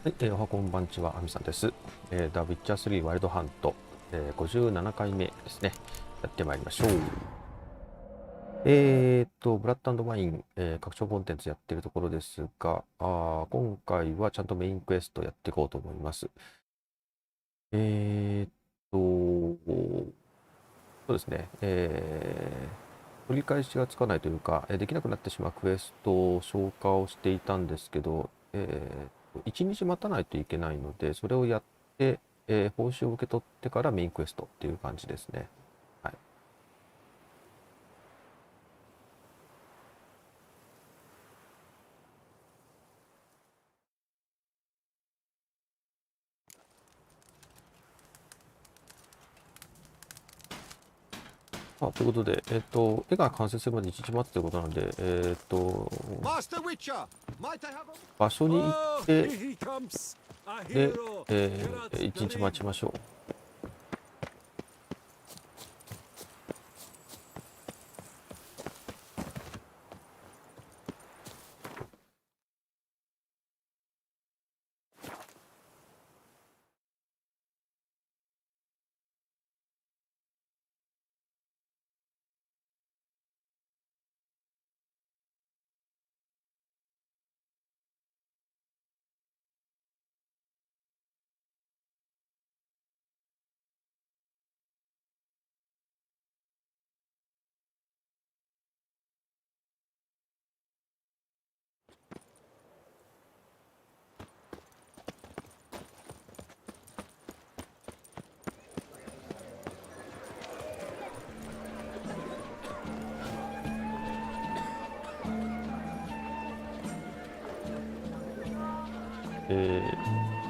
はい、おはこんばんちは、あみさんです。ダ・ウィッチャー3ワイルドハント、57回目ですね。やってまいりましょう。ブラッド&ワイン、拡張コンテンツやってるところですが、今回はちゃんとメインクエストやっていこうと思います。そうですね、取り返しがつかないというか、できなくなってしまうクエストを消化をしていたんですけど、1日待たないといけないので、それをやって、報酬を受け取ってからメインクエストっていう感じですね。はい。ということで、絵が完成するまで1日待つということなんで、場所に行って、で、1日待ちましょう。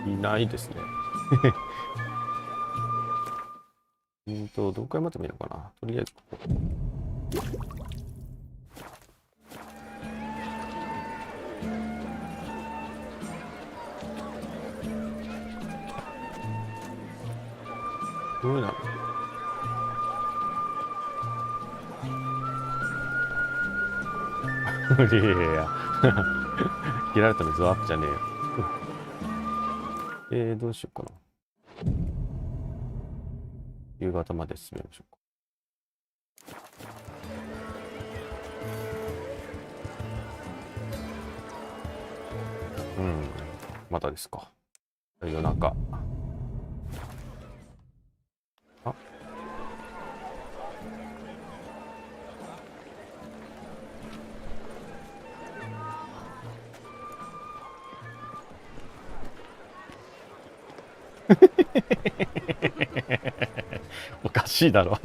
いないですね。どのくらい待てばいいのかな。とりあえずここ。どうなの？いやいやいや。切られたのズワップじゃねえよ。どうしようかな。夕方まで進めましょうか。まだですか。夜中。あおかしいだろ。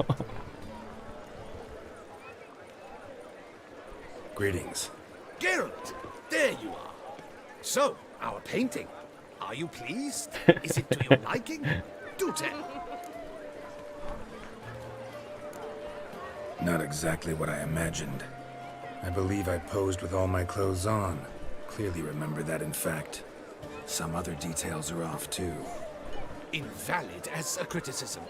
Greetings. Geralt, there you are. So, our painting. Are you pleased? Is it to your liking? Do tell. Not exactly what I imagined. I believe I posed with all my clothes on. Clearly remember that, in fact. Some other details are off, too. Invalid as a criticism.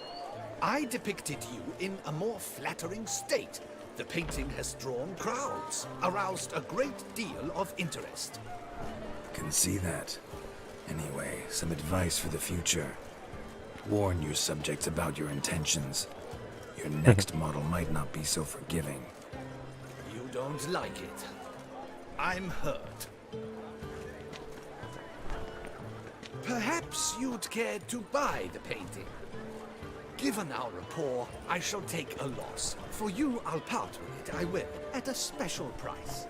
I depicted you in a more flattering state. The painting has drawn crowds, aroused a great deal of interest. Can see that. Anyway, some advice for the future. Warn your subjects about your intentions. Your next model might not be so forgiving. You don't like it. I'm hurt. Perhaps you'd care to buy the painting. Given our rapport, I shall take a loss. For you, I'll part with it, I will, at a special price.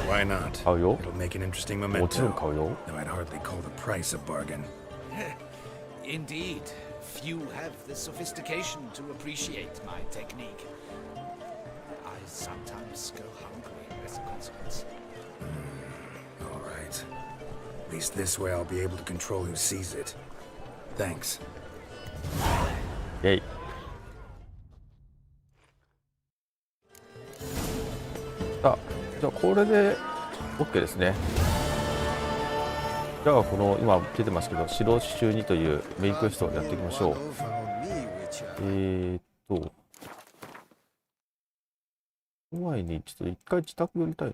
Why not? 買うよ。 It'll make an interesting もちろん memento. 買うよ。 Though I'd hardly call the price a bargain. Indeed, few have the sophistication to appreciate my technique. I sometimes go hungry as a consequence. All right. At least this way I'll be able to control who sees it. Thanks. イェイ。じゃあこれで OK ですね。じゃあこの今出てますけど、白週2というメインクエストをやっていきましょう。その前にちょっと一回自宅寄りたい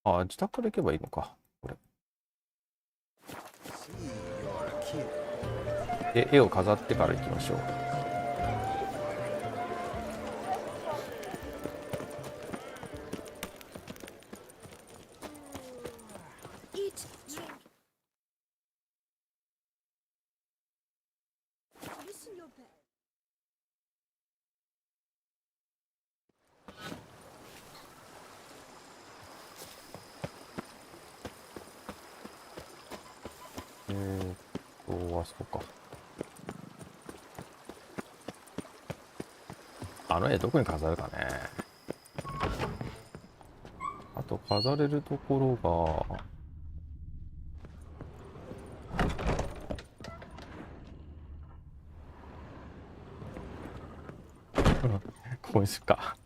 な。あ、自宅から行けばいいのか、これ。で、絵を飾ってから行きましょう。Eat, drink. Listen your bed. あそこか。あの絵どこに飾るかね。あと飾れるところがここにするか。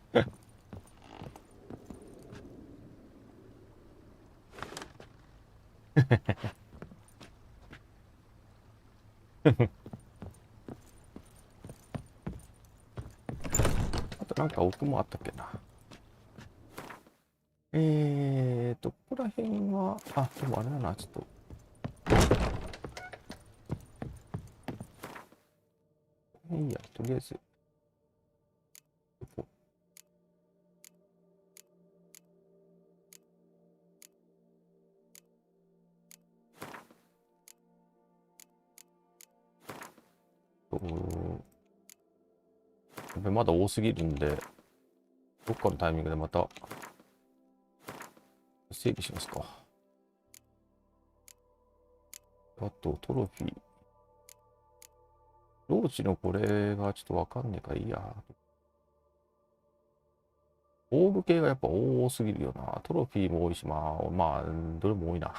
あとなんか奥もあったっけな。ここら辺は、あ、でもあれだな、ちょっと。いいや、とりあえず。ここれまだ多すぎるんで、どっかのタイミングでまた整理しますか。あと、トロフィー。ローチのこれがちょっとわかんねえからいいや。オーブ系がやっぱ多すぎるよな。トロフィーも多いし、まあ、どれも多いな。ま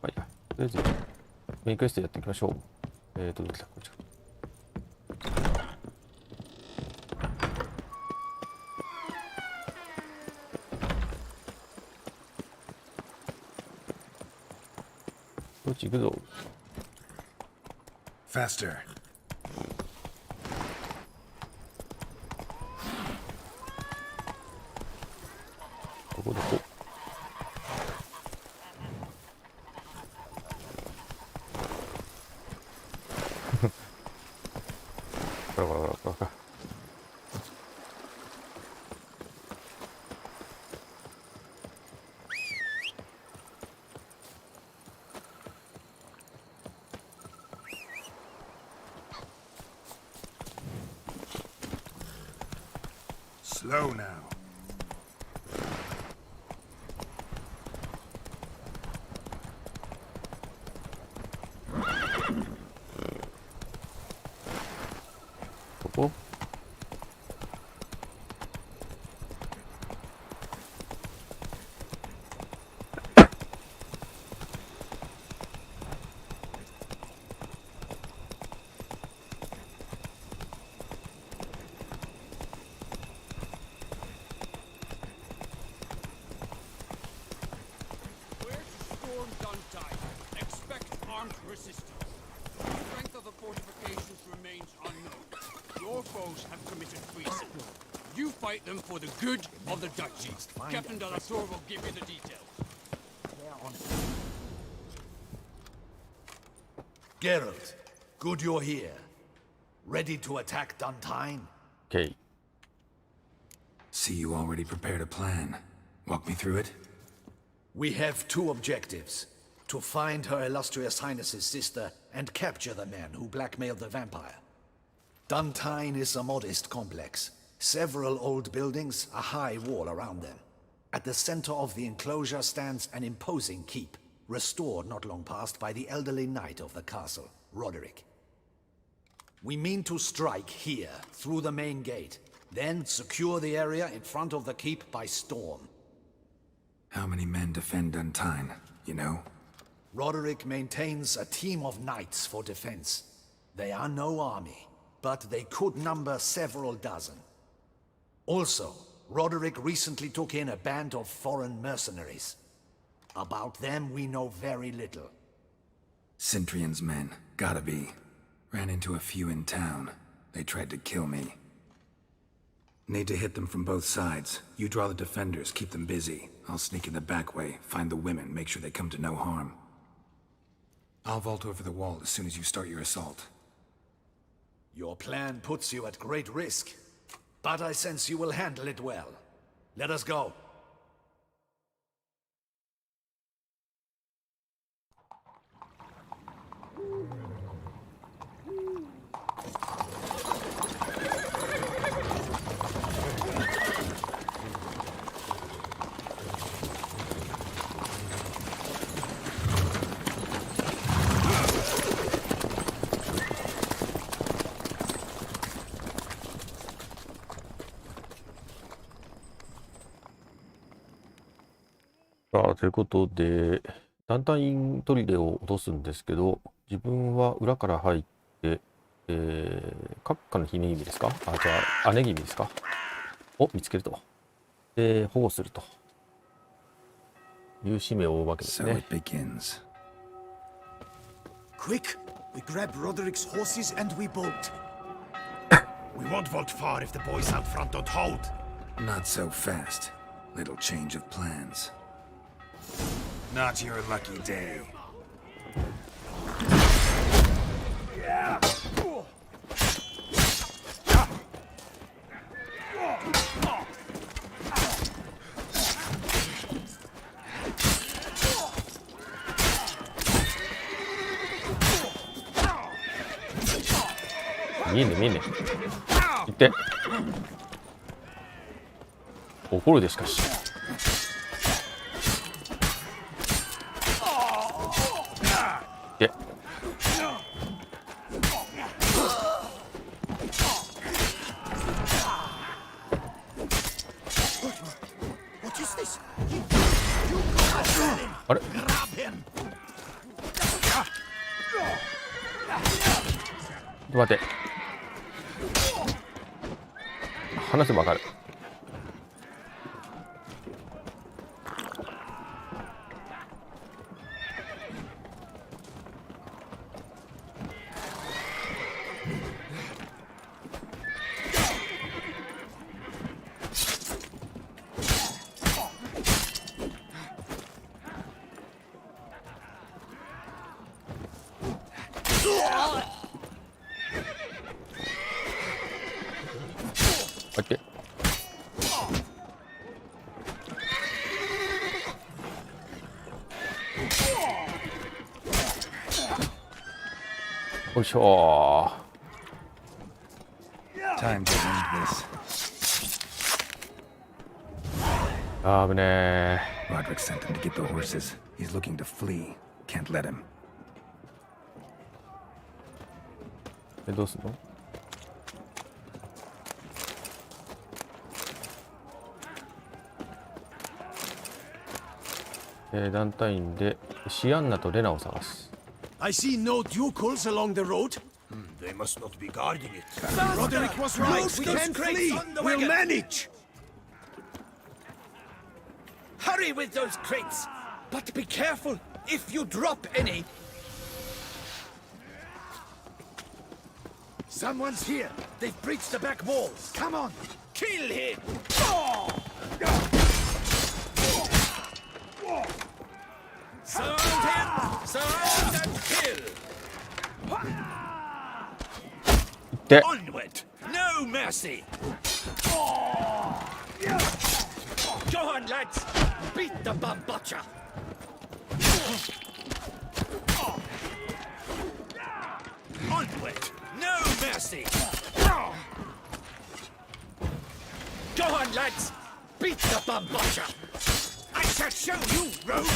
あいいや。とりあえず、メインクエストやっていきましょう。どっちだ、こっちか。どっち行くぞ。Faster. どこどこ。ガラガラガラガラ。Slow now. ここYou fight them for the good of the duchy. Captain de la Tour will give you the details. Geralt, good you're here. Ready to attack Duntine? OK。See, you already prepared a plan. Walk me through it. We have two objectives. To find Her Illustrious Highness's sister and capture the men who blackmailed the vampire. Duntine is a modest complex. Several old buildings, a high wall around them. At the center of the enclosure stands an imposing keep, restored not long past by the elderly knight of the castle, Roderick. We mean to strike here, through the main gate, then secure the area in front of the keep by storm. How many men defend Duntine, you know? Roderick maintains a team of knights for defense. They are no army, but they could number several dozen. Also, Roderick recently took in a band of foreign mercenaries. About them we know very little. Cintrian's men, gotta be. Ran into a few in town. They tried to kill me. Need to hit them from both sides. You draw the defenders, keep them busy. I'll sneak in the back way, find the women, make sure they come to no harm. I'll vault over the wall as soon as you start your assault. Your plan puts you at great risk, but I sense you will handle it well. Let us go. さあ、ということで、団体員砦を落とすんですけど、自分は裏から入って、閣下の姫君ですか？あ、じゃあ、姉君ですか？を見つけると。で、保護すると。いう使命を負うわけですね。 So it begins. Quick! We grab Roderick's horses and we bolt. We won't vault far if the boys out front don't hold. Not so fast. Little change of plans. Not your lucky day.見えね行って怒るでしかしであれちょっと待って話せばわかる。オッケー。よいしょー。 Time to end this. あぶねー。 Roderick sent him to get the horses. He's looking to flee. Can't let him. どうすんの？団体員でシアンナとレナを探す。 I see no ducals along the road. They must not be guarding it. Roderick was right. We can flee. We'll manage. Hurry with those crates, but be careful if you drop any. Someone's here. They've breached the back wall. Come on, kill him. Surround him. Surround and kill. 行って。 Onward! No mercy! Go on, lads! Beat the bum butcher! Onward! No mercy! Go on, lads! Beat the bum butcher! I shall show you, rogue!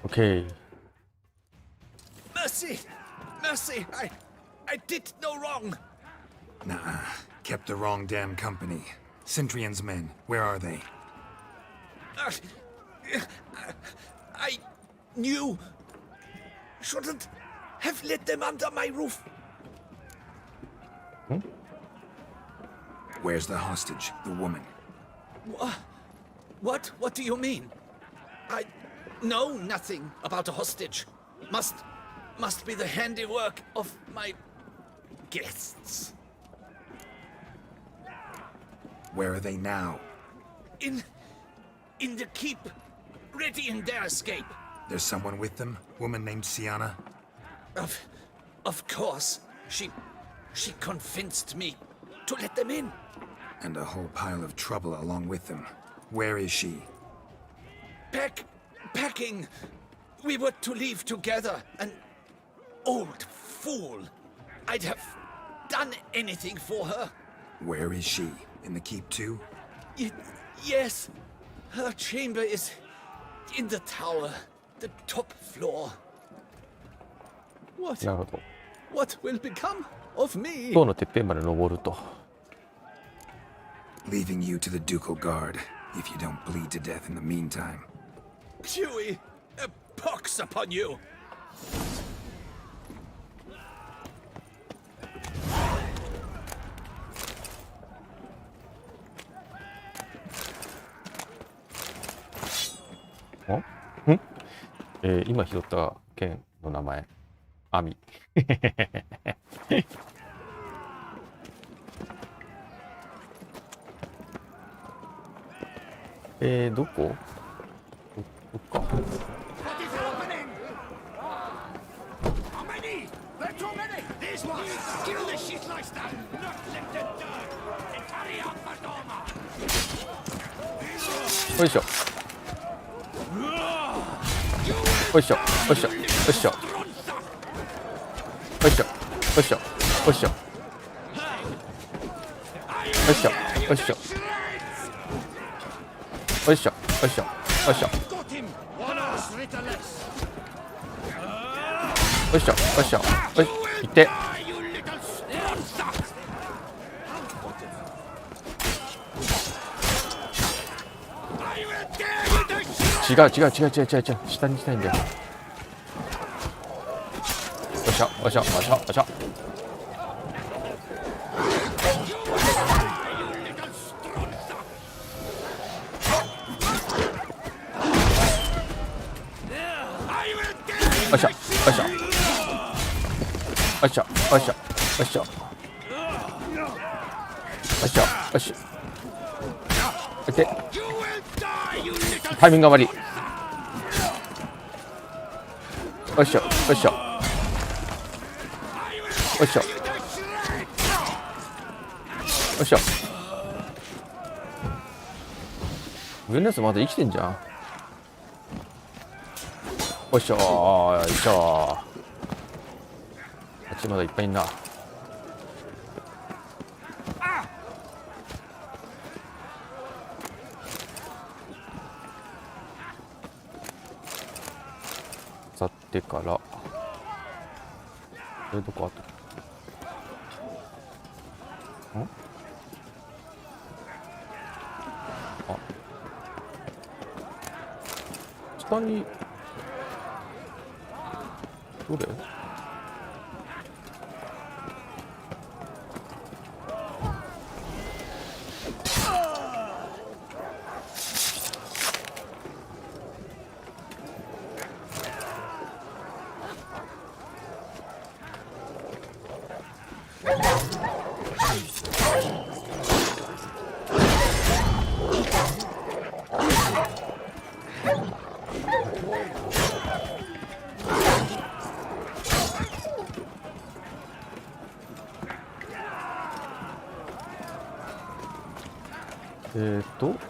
OK。 Mercy! Mercy! I did no wrong! Nah, kept the wrong damn company. Centrion's men, where are they? I knew. Shouldn't have let them under my roof. Where's the hostage, the woman? What? What do you mean? I know nothing about a hostage. Must be the handiwork of my guests. Where are they now? In the keep, ready in their escape. There's someone with them? Woman named Sienna? Of course. She convinced me to let them in. And a whole pile of trouble along with them. Where is she? Packing. We were to leave together. An old fool. I'd have done anything for her. Where is she? In the keep too? Yes. Her chamber is in the tower. The top floor. なるほど。 What will become of me? 塔のてっぺんまで登ると。 Leaving you to the ducal guard, if you don't bleed to death in the meantime. Huey, a pox upon you. 今拾った剣の名前、アミ。どこ？どっか。What is happening? How many? There are too many. These ones. Kill the shitleister. Not let them die. And carry out Madonna. よいしょ。よいしょ。よいしょ。よいしょ。よいしょ。よいしょ。よいしょ。よいしょ。よいしょ。よいしょ。よいしょ。よいしょ。 Got him. One horse ritter less. よいしょ。よいしょ。よい。いって。 You little stronza. I will tear you to shreds. 違う。下に行きたいんだよ。よいしょ。よいしょ。よいしょ。よいしょ。 よいしょ、よいしょ。よいしょ、よいしょ、よいしょ。よいしょ、よいしょ。いて。タイミングが悪い。よいしょ、よいしょ。よいしょ。よいしょ。上のやつまだ生きてんじゃん。よいしょー、よいしょー。あっちまだいっぱいいんな。去ってから、これどこあと？ん？あ、下に。どれ？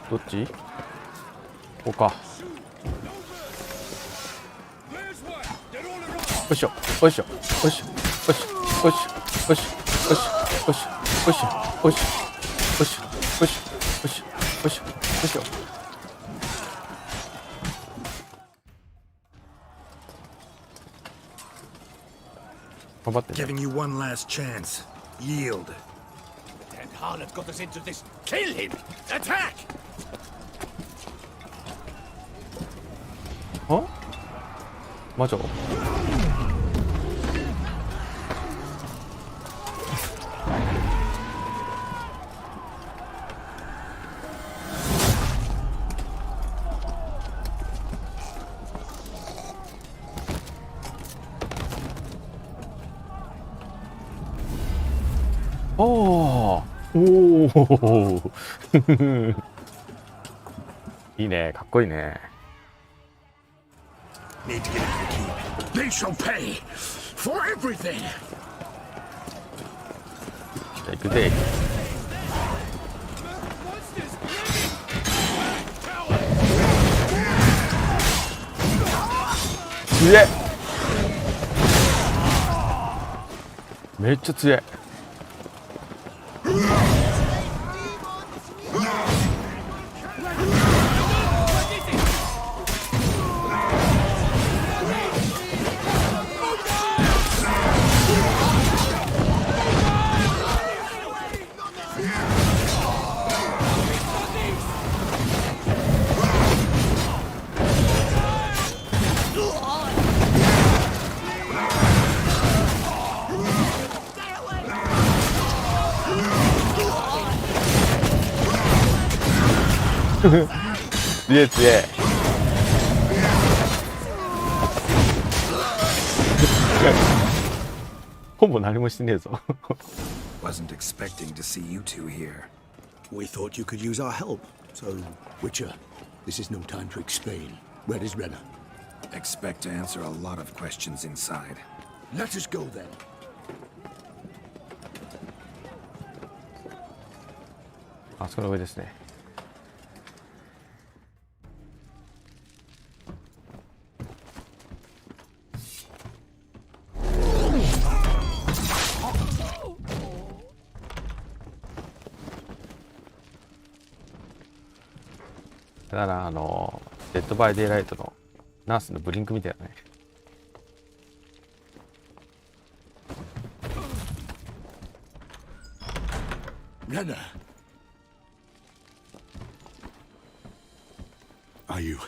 どっち？ここか。よいしょ、よいしょ、よいしょ、よいしょ、よいしょ、よいしょ、よいしょ、よいしょ、よいしょ、よいしょ、よいしょ、よいしょ、よいしょ、よいしょ、よいしょ。頑張ってね。Giving you one last chance. Yield. harlot got us into this. Kill him! Attack! あ、魔女。おおおおいいね、かっこいいね。Need to get into the keep. They shall pay for everything. じゃあ行くぜ。強え。めっちゃ強え。強え強え。ほぼ何もしてねえぞ。Wasn't expecting to see you two here. We thought you could use our help. So, Witcher, this is no time to explain. Where is Renna? Expect to answer a lot of questions inside. Let us go then. あそこの上ですね。だからデッドバイデイライトのナースのブリンクみたいなね。Renna. Are you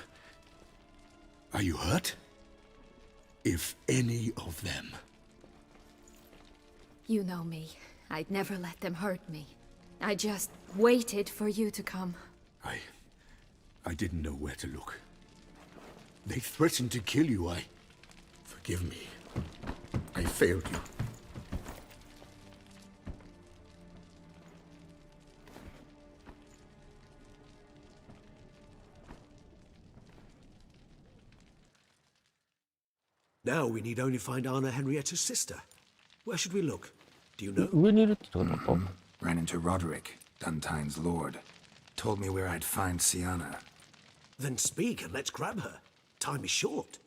hurt? If any of them. You know me. I'd never let them hurt me. I just waited for you to come. I didn't know where to look. They threatened to kill you. Forgive me. I failed you. now we need only find Anna Henrietta's sister. Where should we look? Do you know? 上にいるってことなのか。 Ran into Roderick, Duntine's lord. Told me where I'd find Sienna. Then speak and let's grab her. Time is short.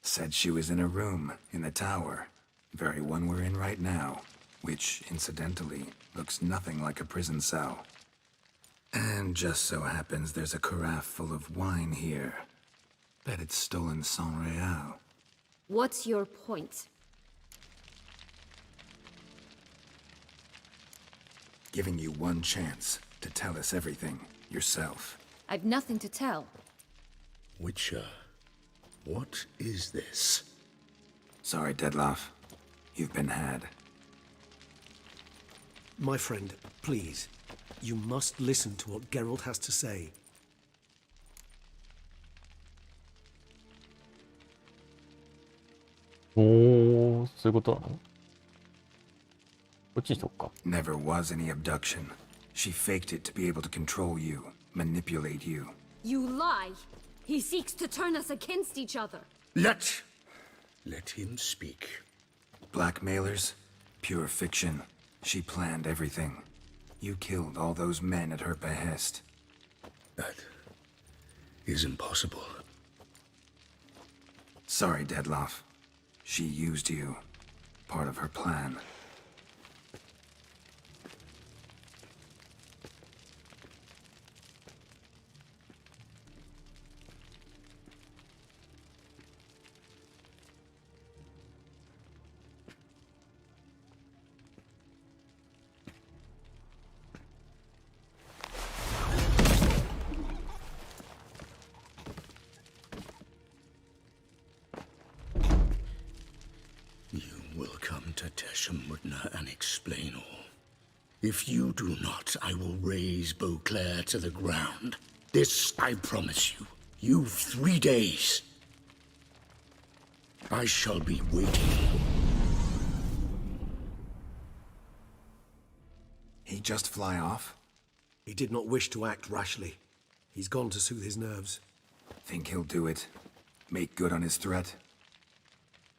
Said she was in a room in the tower. Very one we're in right now. Which, incidentally, looks nothing like a prison cell. And just so happens there's a carafe full of wine here. Bet it's stolen San Real. What's your point? Giving you one chance to tell us everything yourself. I've nothing to tell. Witcher, what is this? Sorry, Deadloff. You've been had. My friend, please. You must listen to what Geralt has to say. おお、そういうことなの？こっちにしとくか。 Never was any abduction. She faked it to be able to control you, manipulate you. You lie! He seeks to turn us against each other. Let him speak. Blackmailers? Pure fiction. She planned everything. You killed all those men at her behest. That is impossible. Sorry, Deadloff. She used you. Part of her plan. You will come to Teshamudna and explain all. If you do not, I will raise Beauclair to the ground. This I promise you. You've 3 days. I shall be waiting. He just fly off? He did not wish to act rashly. He's gone to soothe his nerves. Think he'll do it? Make good on his threat?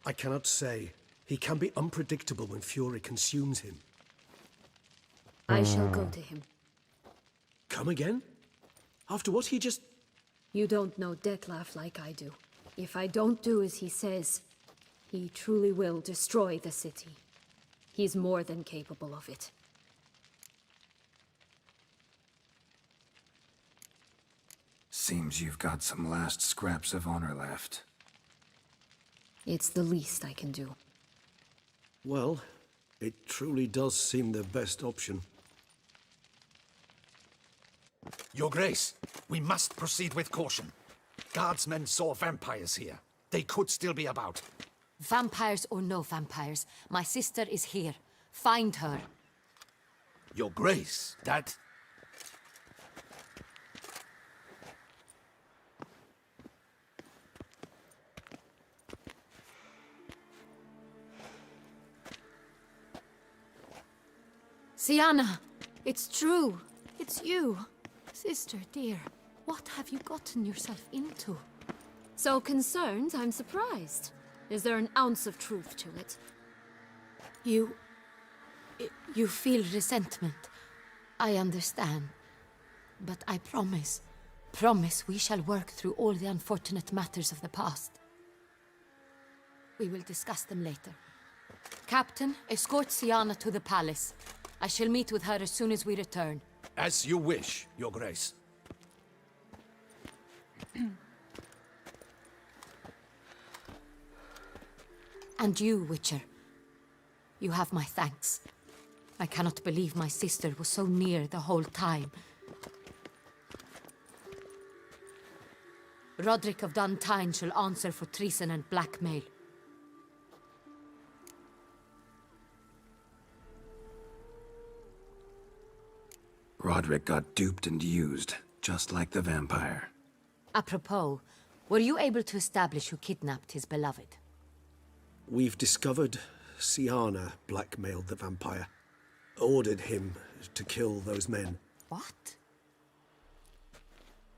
I cannot say. He can be unpredictable when fury consumes him. I shall go to him. Come again? After what he just... You don't know Detlef like I do. If I don't do as he says, he truly will destroy the city. He's more than capable of it. Seems you've got some last scraps of honor left. It's the least I can do. Well, it truly does seem the best option. Your Grace, we must proceed with caution. Guardsmen saw vampires here. They could still be about. Vampires or no vampires, my sister is here. Find her. Your Grace, that... Sienna! It's true! It's you! Sister, dear, What have you gotten yourself into? so concerned, I'm surprised. Is there an ounce of truth to it? You feel resentment. I understand. But I promise we shall work through all the unfortunate matters of the past. We will discuss them later. Captain, escort Sienna to the palace. I shall meet with her as soon as we return. As you wish, Your Grace. And you, Witcher. You have my thanks. I cannot believe my sister was so near the whole time. Roderick of Duntine shall answer for treason and blackmail. Roderick got duped and used, just like the vampire. Apropos, were you able to establish who kidnapped his beloved? We've discovered Sienna blackmailed the vampire. Ordered him to kill those men. What?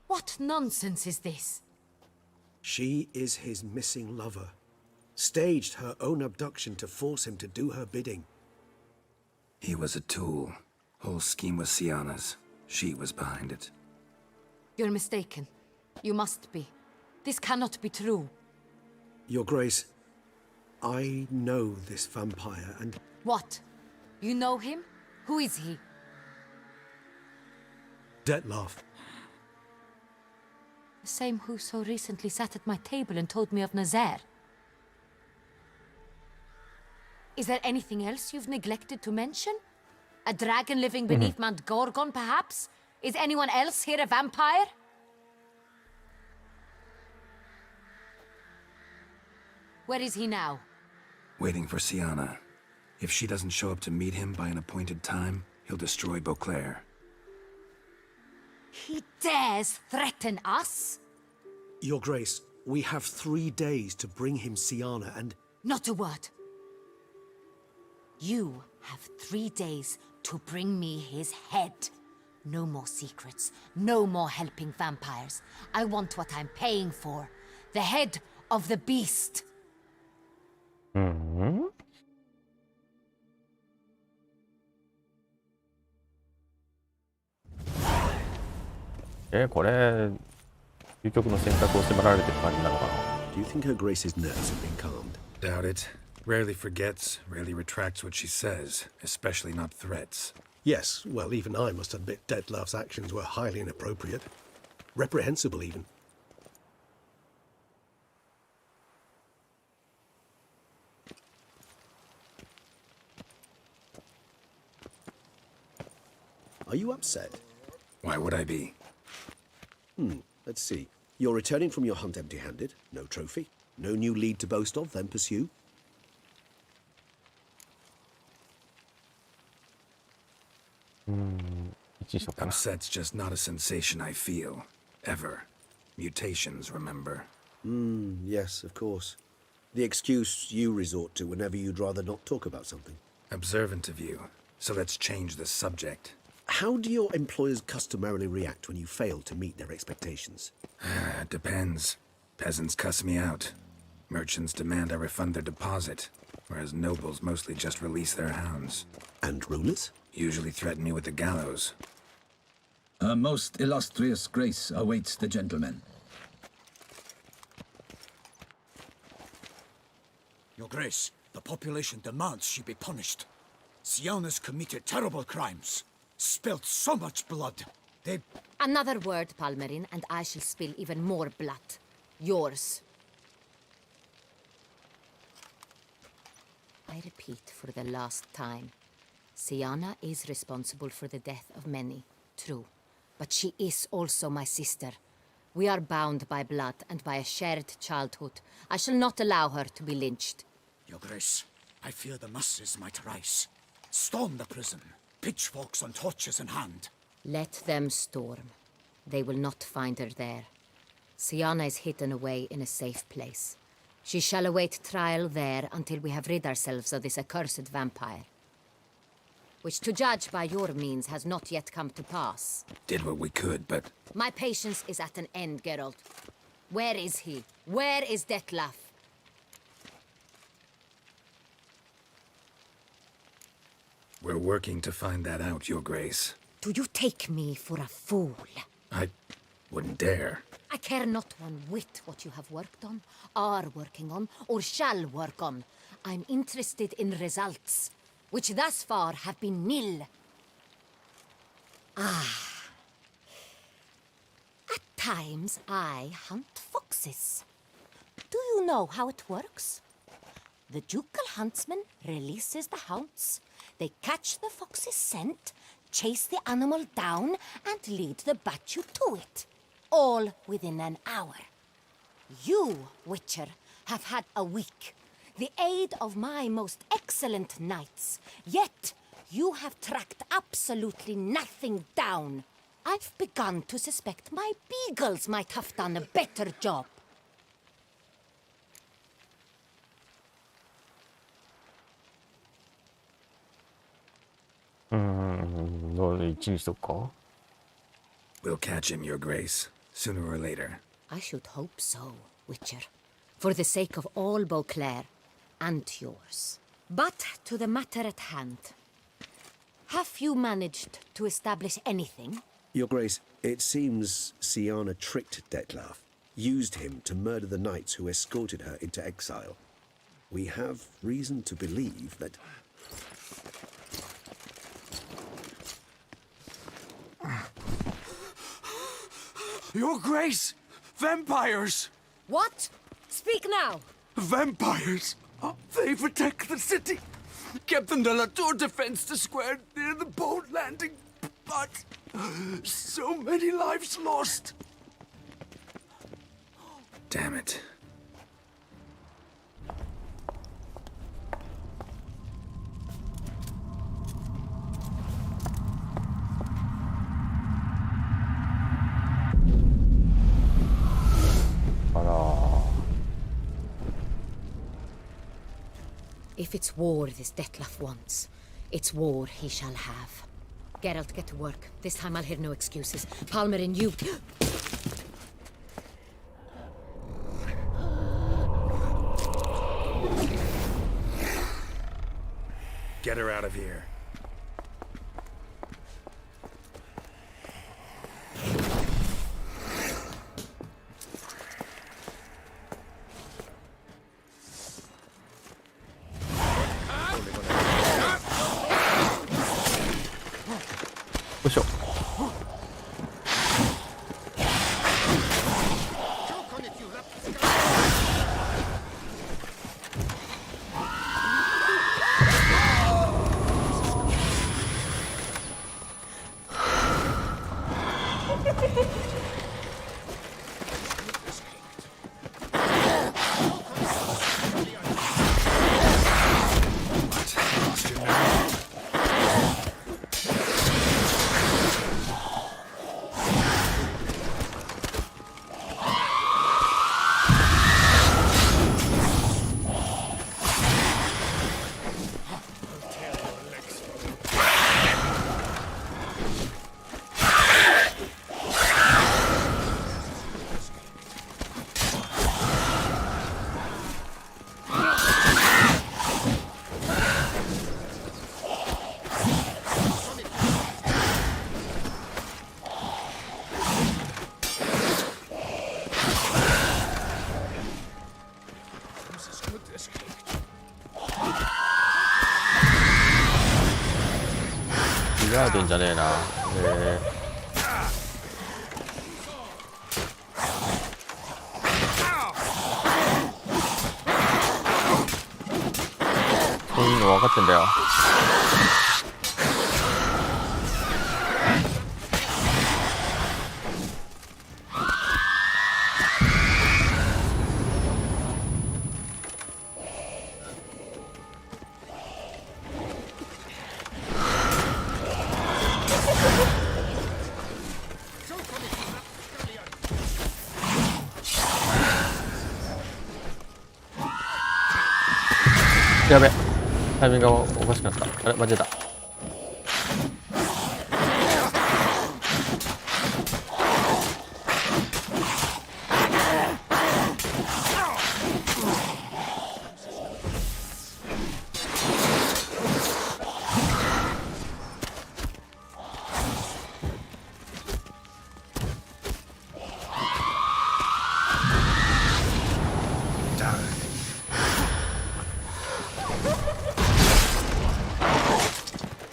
What nonsense is this? She is his missing lover. Staged her own abduction to force him to do her bidding. He was a tool. Whole scheme was Sienna's. She was behind it. You're mistaken. You must be. This cannot be true. Your Grace, I know this vampire and... What? You know him? Who is he? Detlef. The same who so recently sat at my table and told me of Nazaire. Is there anything else you've neglected to mention? A dragon living beneath Mount Gorgon, perhaps? Is anyone else here a vampire? Where is he now? Waiting for Sienna. If she doesn't show up to meet him by an appointed time, he'll destroy Beauclair. He dares threaten us? Your Grace, we have 3 days to bring him Sienna and... Not a word. You have 3 days to bring me his head. No more secrets. No more helping vampires. I want what I'm paying for. The head of the beast. Mm-hmm. これ究極の選択を迫られてる感じなのかな。 Do you think Her Grace's nerves have been calmed? Doubt it. Rarely forgets, rarely retracts what she says, especially not threats. Yes, well, even I must admit Detlef's actions were highly inappropriate. Reprehensible, even. Are you upset? Why would I be? Let's see. You're returning from your hunt empty-handed. No trophy. No new lead to boast of, then pursue. ちにしようかな。 Upset's just not a sensation I feel. Ever. Mutations, remember? Yes, of course. The excuse you resort to whenever you'd rather not talk about something. Observant of you. So let's change the subject. How do your employers customarily react when you fail to meet their expectations? Depends. Peasants cuss me out. Merchants demand I refund their deposit, whereas nobles mostly just release their hounds. And rulers? Usually threaten me with the gallows. A most illustrious grace awaits the gentleman. Your Grace, the population demands she be punished. Siana's committed terrible crimes. Spilt so much blood. They... Another word, Palmerin, and I shall spill even more blood. Yours. I repeat for the last time. Siana is responsible for the death of many, true. But she is also my sister. We are bound by blood and by a shared childhood. I shall not allow her to be lynched. Your Grace, I fear the masses might rise. Storm the prison, pitchforks and torches in hand. Let them storm. They will not find her there. Siana is hidden away in a safe place. She shall await trial there until we have rid ourselves of this accursed vampire. Which, to judge by your means, has not yet come to pass. Did what we could, but... My patience is at an end, Geralt. Where is he? Where is Detlef? We're working to find that out, Your Grace. Do you take me for a fool? I wouldn't dare. I care not one whit what you have worked on, are working on, or shall work on. I'm interested in results, which thus far have been nil. At times, I hunt foxes. Do you know how it works? The ducal huntsman releases the hounds. They catch the fox's scent, chase the animal down, and lead the battue to it. All within an hour. You, Witcher, have had a week. The aid of my most excellent knights. Yet, you have tracked absolutely nothing down. I've begun to suspect my beagles might have done a better job.1にしとくか。 We'll catch him, Your Grace, sooner or later. I should hope so, Witcher. For the sake of all Beauclair, and yours. But to the matter at hand. Have you managed to establish anything? Your Grace, it seems Siana tricked Detlef, used him to murder the knights who escorted her into exile. We have reason to believe that... Your Grace! Vampires! What? Speak now! Vampires! They've attacked the city! Captain de la Tour defends the square near the boat landing, but... so many lives lost! Damn it. If it's war this Detlef wants, it's war he shall have. Geralt, get to work. This time I'll hear no excuses. Palmerin, you... Get her out of here. リガーデンじゃねえな。そういうの分かってんだよ。やべ、タイミングがおかしかった。あれ、間違えた。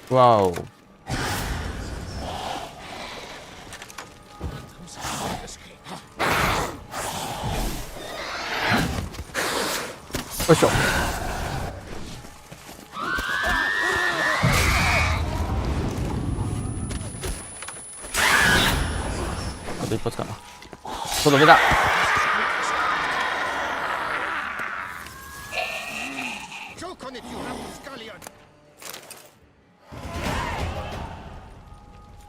わお。よいしょ。あと一発かな。とどめだ。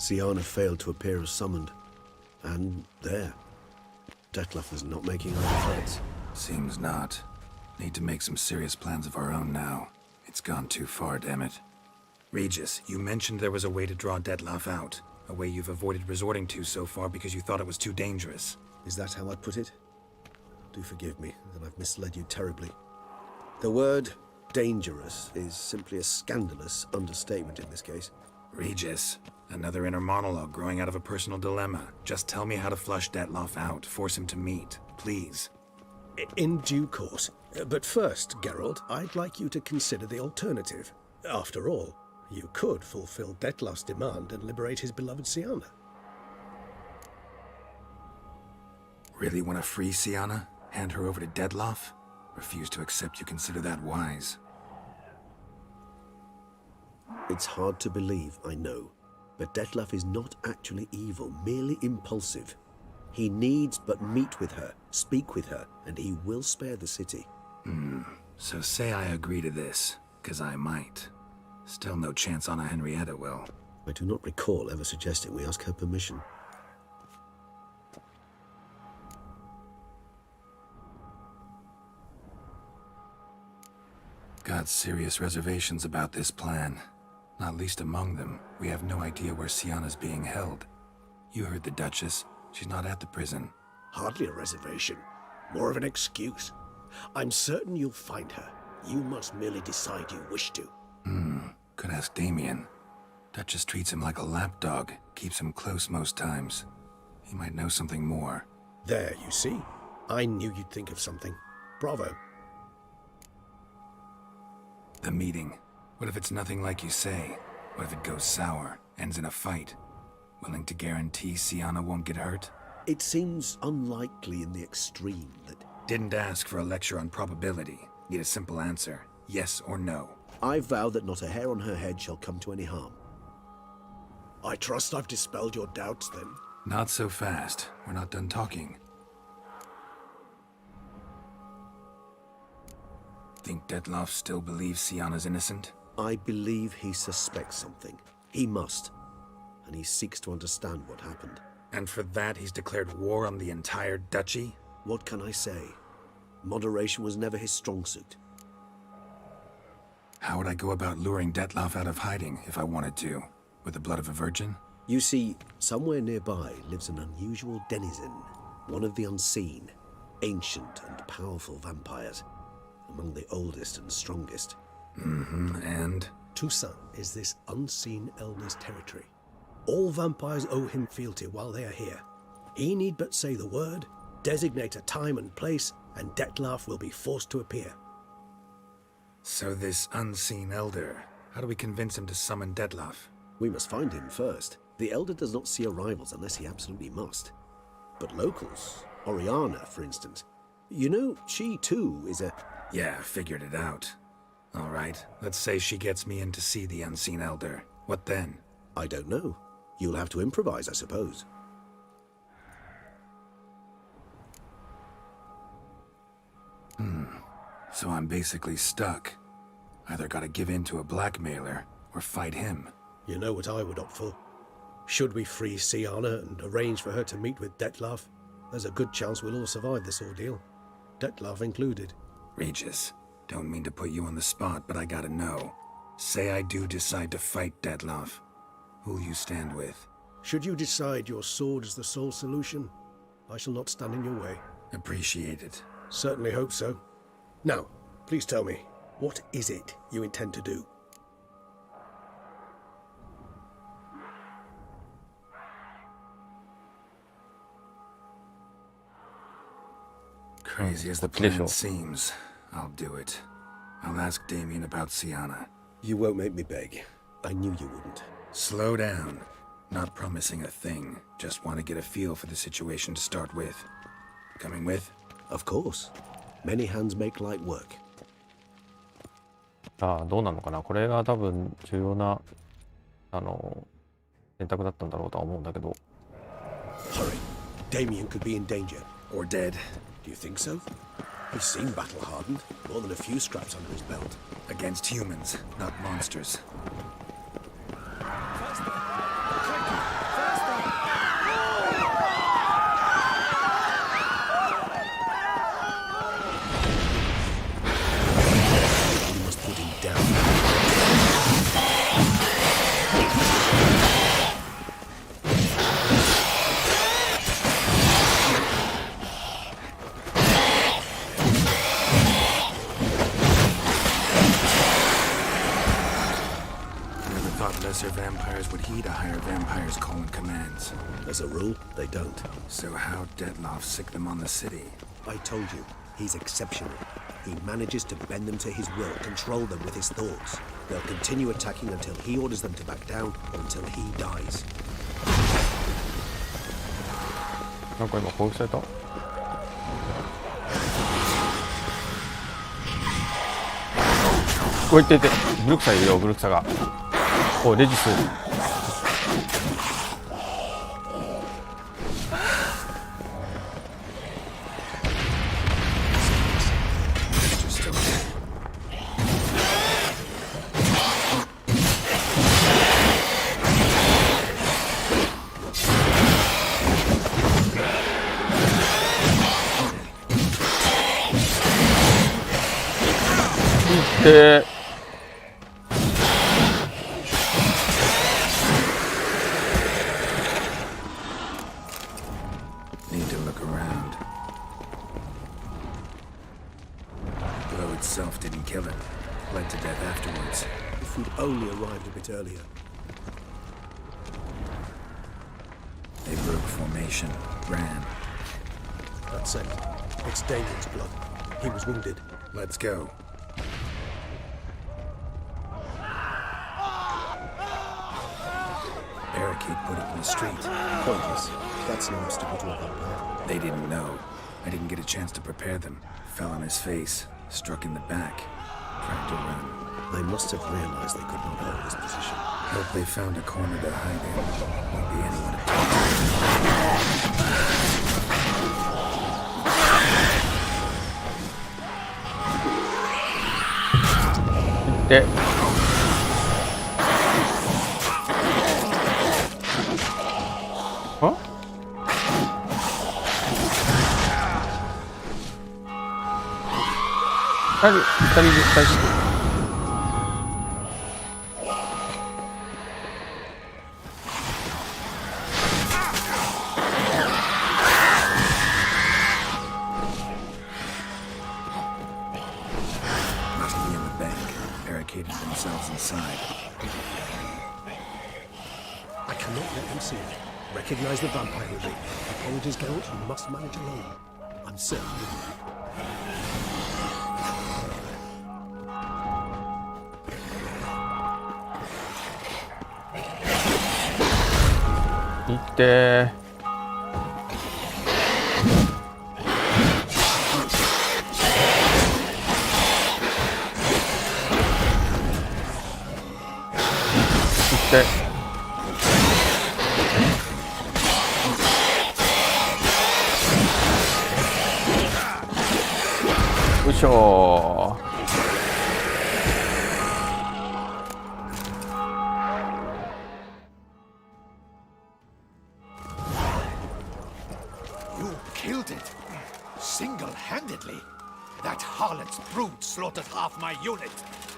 Siana failed to appear as summoned. And there. Detlef is not making any threats. Seems not. Need to make some serious plans of our own now. It's gone too far, damn it. Regis, you mentioned there was a way to draw Detlef out. A way you've avoided resorting to so far because you thought it was too dangerous. Is that how I'd put it? Do forgive me that I've misled you terribly. The word dangerous is simply a scandalous understatement in this case. Regis, another inner monologue growing out of a personal dilemma. Just tell me how to flush Detlef out, force him to meet, please. In due course. But first, Geralt, I'd like you to consider the alternative. After all, you could fulfill Detlef's demand and liberate his beloved Siana. Really want to free Siana? Hand her over to Detlef? Refuse to accept you consider that wise. It's hard to believe, I know, but Detlef is not actually evil, merely impulsive. He needs but meet with her, speak with her, and he will spare the city. So say I agree to this, 'cause I might. Still no chance Anna Henrietta will. I do not recall ever suggesting we ask her permission. Got serious reservations about this plan. Not least among them, we have no idea where Siana's being held. You heard the Duchess. She's not at the prison. Hardly a reservation. More of an excuse. I'm certain you'll find her. You must merely decide you wish to. Could ask Damien. Duchess treats him like a lapdog, keeps him close most times. He might know something more. There, you see? I knew you'd think of something. Bravo. The meeting. What if it's nothing like you say? What if it goes sour, ends in a fight? Willing to guarantee Siana won't get hurt? It seems unlikely in the extreme that... Didn't ask for a lecture on probability. Need a simple answer. Yes or no. I vow that not a hair on her head shall come to any harm. I trust I've dispelled your doubts, then. Not so fast. We're not done talking. Think Detlef still believes Siana's innocent? I believe he suspects something. He must. And he seeks to understand what happened. And for that he's declared war on the entire duchy? What can I say? Moderation was never his strong suit. How would I go about luring Detlef out of hiding if I wanted to? With the blood of a virgin? You see, somewhere nearby lives an unusual denizen. One of the unseen, ancient and powerful vampires. Among the oldest and strongest. And? Toussaint is this unseen elder's territory. All vampires owe him fealty while they are here. He need but say the word, designate a time and place, and Detlef will be forced to appear. So this unseen elder, how do we convince him to summon Detlef? We must find him first. The Elder does not see arrivals unless he absolutely must. But locals, Oriana, for instance, you know, she too is a... Yeah, figured it out. All right, let's say she gets me in to see the unseen elder. What then? I don't know. You'll have to improvise, I suppose. So I'm basically stuck. Either gotta give in to a blackmailer, or fight him. You know what I would opt for? Should we free Siana and arrange for her to meet with Detlef, there's a good chance we'll all survive this ordeal. Detlef included. Regis, don't mean to put you on the spot, but I gotta know. Say I do decide to fight Detlef. Who'll you stand with? Should you decide your sword is the sole solution, I shall not stand in your way. Appreciate it. Certainly hope so. Now, please tell me, what is it you intend to do? Crazy as the plan seems, I'll do it. I'll ask Damien about Siana. You won't make me beg. I knew you wouldn't. Slow down. Not promising a thing. Just want to get a feel for the situation to start with. Coming with? Of course. Many hands make light work. ああ、どうなのかな。これが多分重要な選択だったんだろうとは思うんだけど。Hurry. Damien could be in danger. Or dead. Do you think so? He seemed battle-hardened. More than a few scraps under his belt. Against humans, not monsters. We must put him down. Lesser vampires would heed a higher vampire's call and commands. As a rule, they don't. So how'd Detlef sick them on the city? I told you, he's exceptional. He manages to bend them to his will, control them with his thoughts. They'll continue attacking until he orders them to back down, or until he dies. なんか今攻撃された？おいていて、ブルクサいるよ、ブルクサが。おい、レジス。で、Need to look around. Blow itself didn't kill him. Bled to death afterwards. If we'd only arrived a bit earlier. They broke formation, ran. That's it. It's Damien's blood. He was wounded. Let's go. Barricade put up in the street. Pointless. That's no obstacle to a vampire. They didn't know. I didn't get a chance to prepare them. Fell on his face, struck in the back, tried to run. They must have realized they could not hold this position. Hope they found a corner to hide in. Won't be anyone to talk to. で、あ？何？二人で対して。Must be in the bank, barricaded themselves inside. I cannot let him see it. Recognize the vampire in me. Apologies, Geralt, you must manage alone. I'm certain you will. いってよいしょー。You killed it. Single-handedly. That harlot's brood slaughtered half my unit.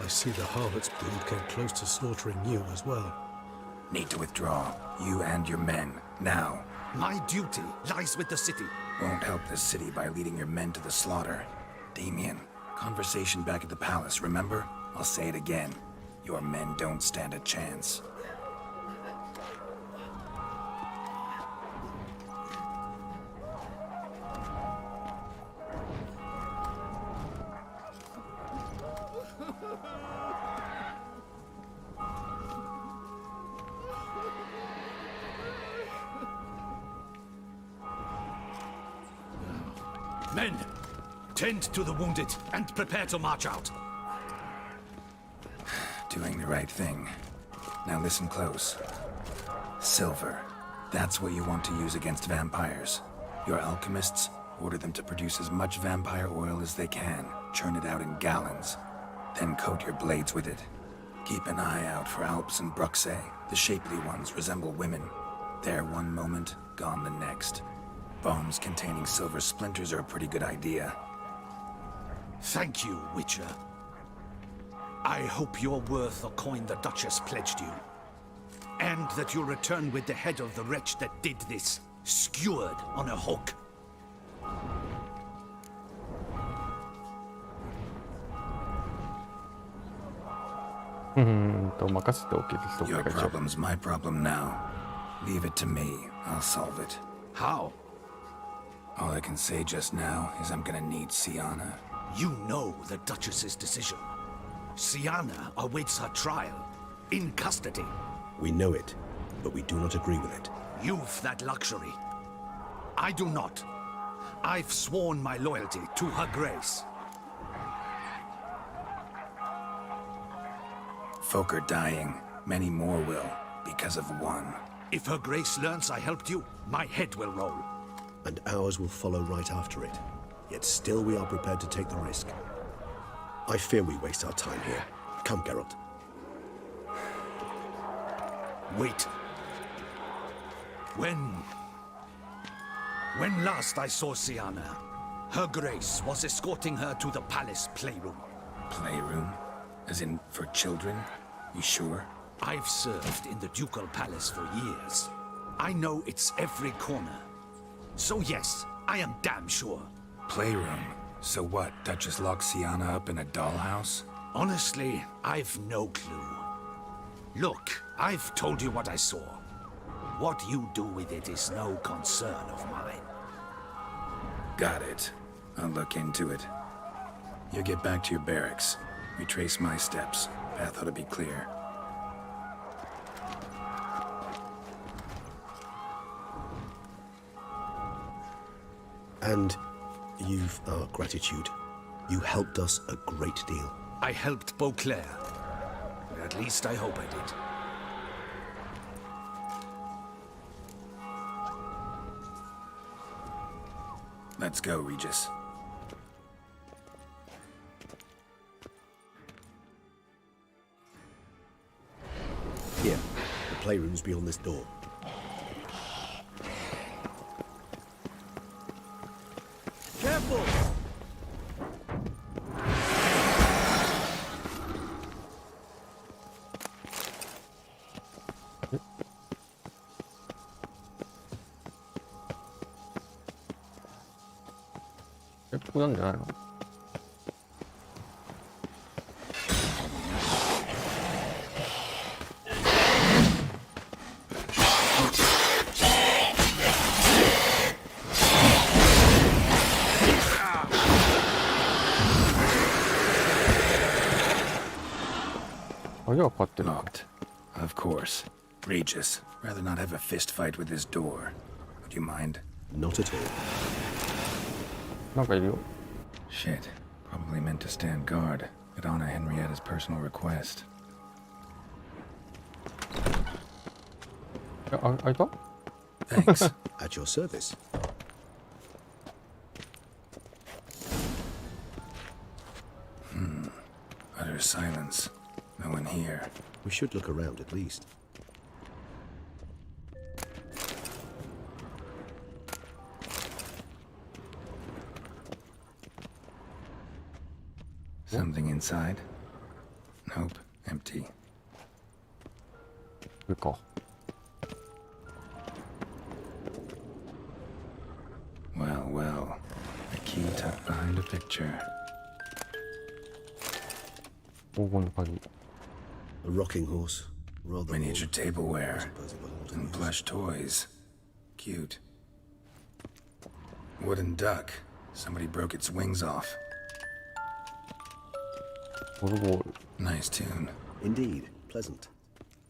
I see the harlot's brood came close to slaughtering you as well. Need to withdraw. You and your men. Now. My duty lies with the city. Won't help the city by leading your men to the slaughter. Damien, conversation back at the palace, remember? I'll say it again. Your men don't stand a chance. Men, tend to the wounded and prepare to march out. Doing the right thing. Now listen close. Silver. That's what you want to use against vampires. Your alchemists, order them to produce as much vampire oil as they can. Churn it out in gallons. Then coat your blades with it. Keep an eye out for Alps and Bruxae. The shapely ones resemble women. There one moment, gone the next. Bombs containing silver splinters are a pretty good idea. Thank you, Witcher. I hope you're worth the coin the Duchess pledged you. And that you'll return with the head of the wretch that did this, skewered on a hook. Your problem's my problem now. Leave it to me. I'll solve it. How? All I can say just now is I'm gonna need Sienna. You know the Duchess's decision. Sienna awaits her trial, in custody. We know it, but we do not agree with it. You've that luxury. I do not. I've sworn my loyalty to Her Grace. Folk are dying. Many more will, because of one. If Her Grace learns I helped you, my head will roll. And ours will follow right after it. Yet still we are prepared to take the risk. I fear we waste our time here. Come, Geralt. Wait. When last I saw Sienna, Her Grace was escorting her to the palace playroom. Playroom? As in, for children? You sure? I've served in the ducal palace for years. I know its every corner. So yes, I am damn sure. Playroom? So what, Duchess locked Sienna up in a dollhouse? Honestly, I've no clue. Look, I've told you what I saw. What you do with it is no concern of mine. Got it. I'll look into it. You get back to your barracks. Retrace my steps. Path ought to be clear. And you've our gratitude. You helped us a great deal. I helped Beauclair. At least I hope I did. Let's go, Regis. Here, the playroom's beyond this door. Careful!ここなんじゃないの？鍵はかかってる。 Locked. Of course. Regis, Rather not have a fist fight with this door. Would you mind? Not at all. なんかいるよ。 Shit. Probably meant to stand guard at Anna Henrietta's personal request. 開いた？ Thanks. At your service. Utter silence. No one here. We should look around at least. Something inside? Nope. Empty. これか。 Well, well. A key tucked behind a picture. 黄金の鍵。 A rocking horse. Rather Miniature old. tableware. Suppose it wasn't And used. plush toys. Cute. Wooden duck. Somebody broke its wings off. オルゴール。 Nice tune. Indeed, pleasant.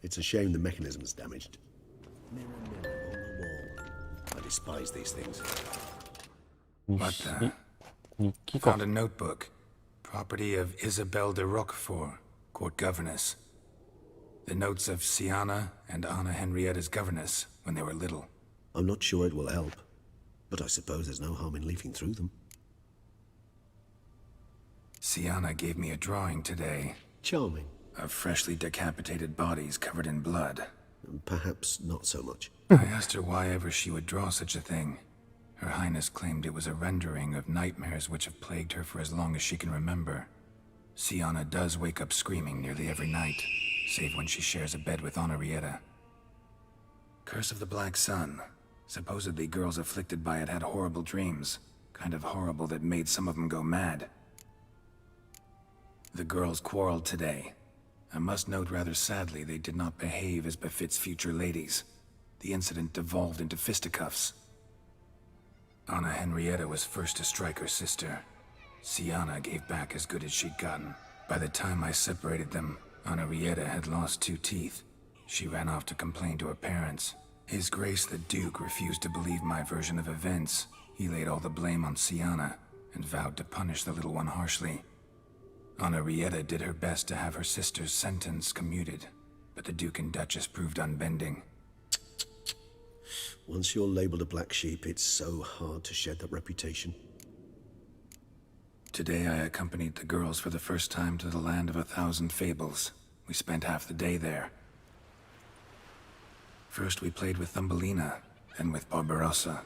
It's a shame the mechanism's damaged. Mirror, mirror on the wall. I despise these things. What the? 日記か Found a notebook. Property of Isabel de Roquefort, court governess. The notes of Siana and Anna Henrietta's governess when they were little. I'm not sure it will help, but I suppose there's no harm in leafing through them. Siana gave me a drawing today Charming. of freshly decapitated bodies covered in blood. Perhaps not so much. I asked her why ever she would draw such a thing. Her Highness claimed it was a rendering of nightmares which have plagued her for as long as she can remember. Siana does wake up screaming nearly every night, save when she shares a bed with Henrietta. Curse of the Black Sun. Supposedly girls afflicted by it had horrible dreams. Kind of horrible that made some of them go mad. The girls quarreled today. I must note rather sadly they did not behave as befits future ladies. The incident devolved into fisticuffs. Anna Henrietta was first to strike her sister. Siana gave back as good as she'd gotten. By the time I separated them, Henrietta had lost 2 teeth. She ran off to complain to her parents. His Grace the Duke refused to believe my version of events. He laid all the blame on Siana and vowed to punish the little one harshly. Henrietta did her best to have her sister's sentence commuted, but the Duke and Duchess proved unbending. Once you're labeled a black sheep, it's so hard to shed that reputation. Today I accompanied the girls for the first time to the land of 1,000 fables. We spent half the day there. First we played with Thumbelina, then with Barbarossa,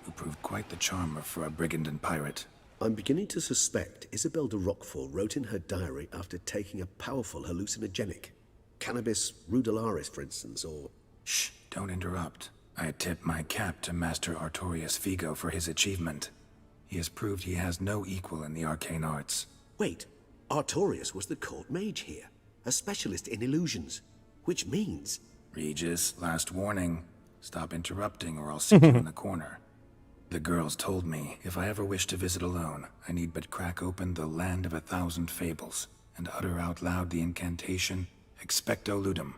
who proved quite the charmer for a brigand and pirate. I'm beginning to suspect Isabel de Roquefort wrote in her diary after taking a powerful hallucinogenic. Cannabis rudularis, for instance, or... Shh, don't interrupt. I tip my cap to Master Artorius Vigo for his achievement. He has proved he has no equal in the arcane arts. Wait, Artorius was the court mage here, a specialist in illusions, which means... Regis, last warning. Stop interrupting or I'll sit you in the corner. The girls told me if I ever wish to visit alone, I need but crack open the land of 1,000 fables and utter out loud the incantation, Expecto Ludum.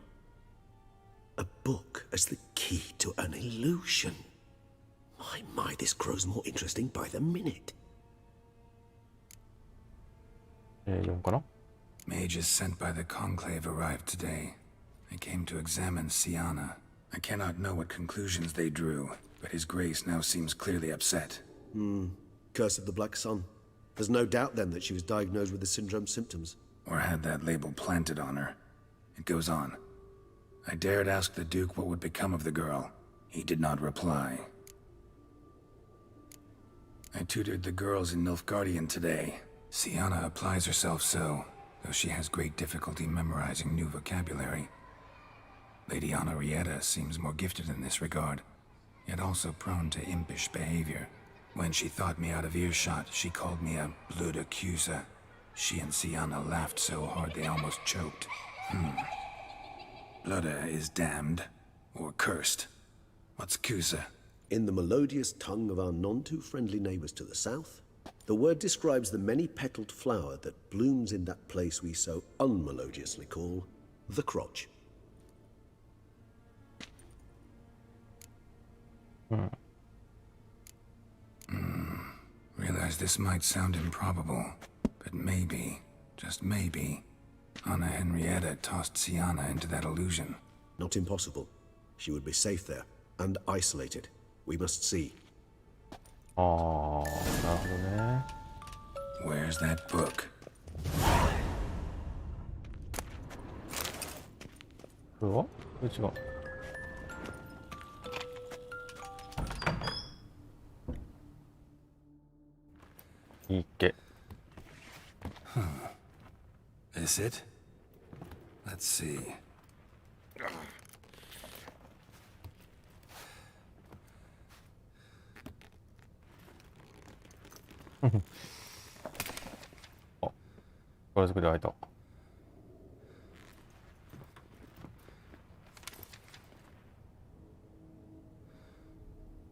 A book as the key to an illusion. My, this grows more interesting by the minute. 4かな Mages sent by the Conclave arrived today. I came to examine Siana. I cannot know what conclusions they drew, but His Grace now seems clearly upset. Curse of the Black Sun. There's no doubt then that she was diagnosed with the syndrome symptoms. Or had that label planted on her. It goes on. I dared ask the Duke what would become of the girl. He did not reply. I tutored the girls in Nilfgaardian today. Siana applies herself so, though she has great difficulty memorizing new vocabulary. Lady Henrietta seems more gifted in this regard, yet also prone to impish behavior. When she thought me out of earshot, she called me a blood accuser. She and Siana laughed so hard they almost choked. Blooda is damned, or cursed. What's Cusa? In the melodious tongue of our none-too-friendly neighbours to the south, the word describes the many-petaled flower that blooms in that place we so unmelodiously call the crotch. Realize this might sound improbable, but maybe, just maybe, Anna Henrietta tossed Sienna into that illusion. Not impossible. She would be safe there, and isolated. We must see. ああ、なるほどね。 Where's that book? これは？これ違う。いいっけ。Is it? Let's see. Oh, これ作り開いた。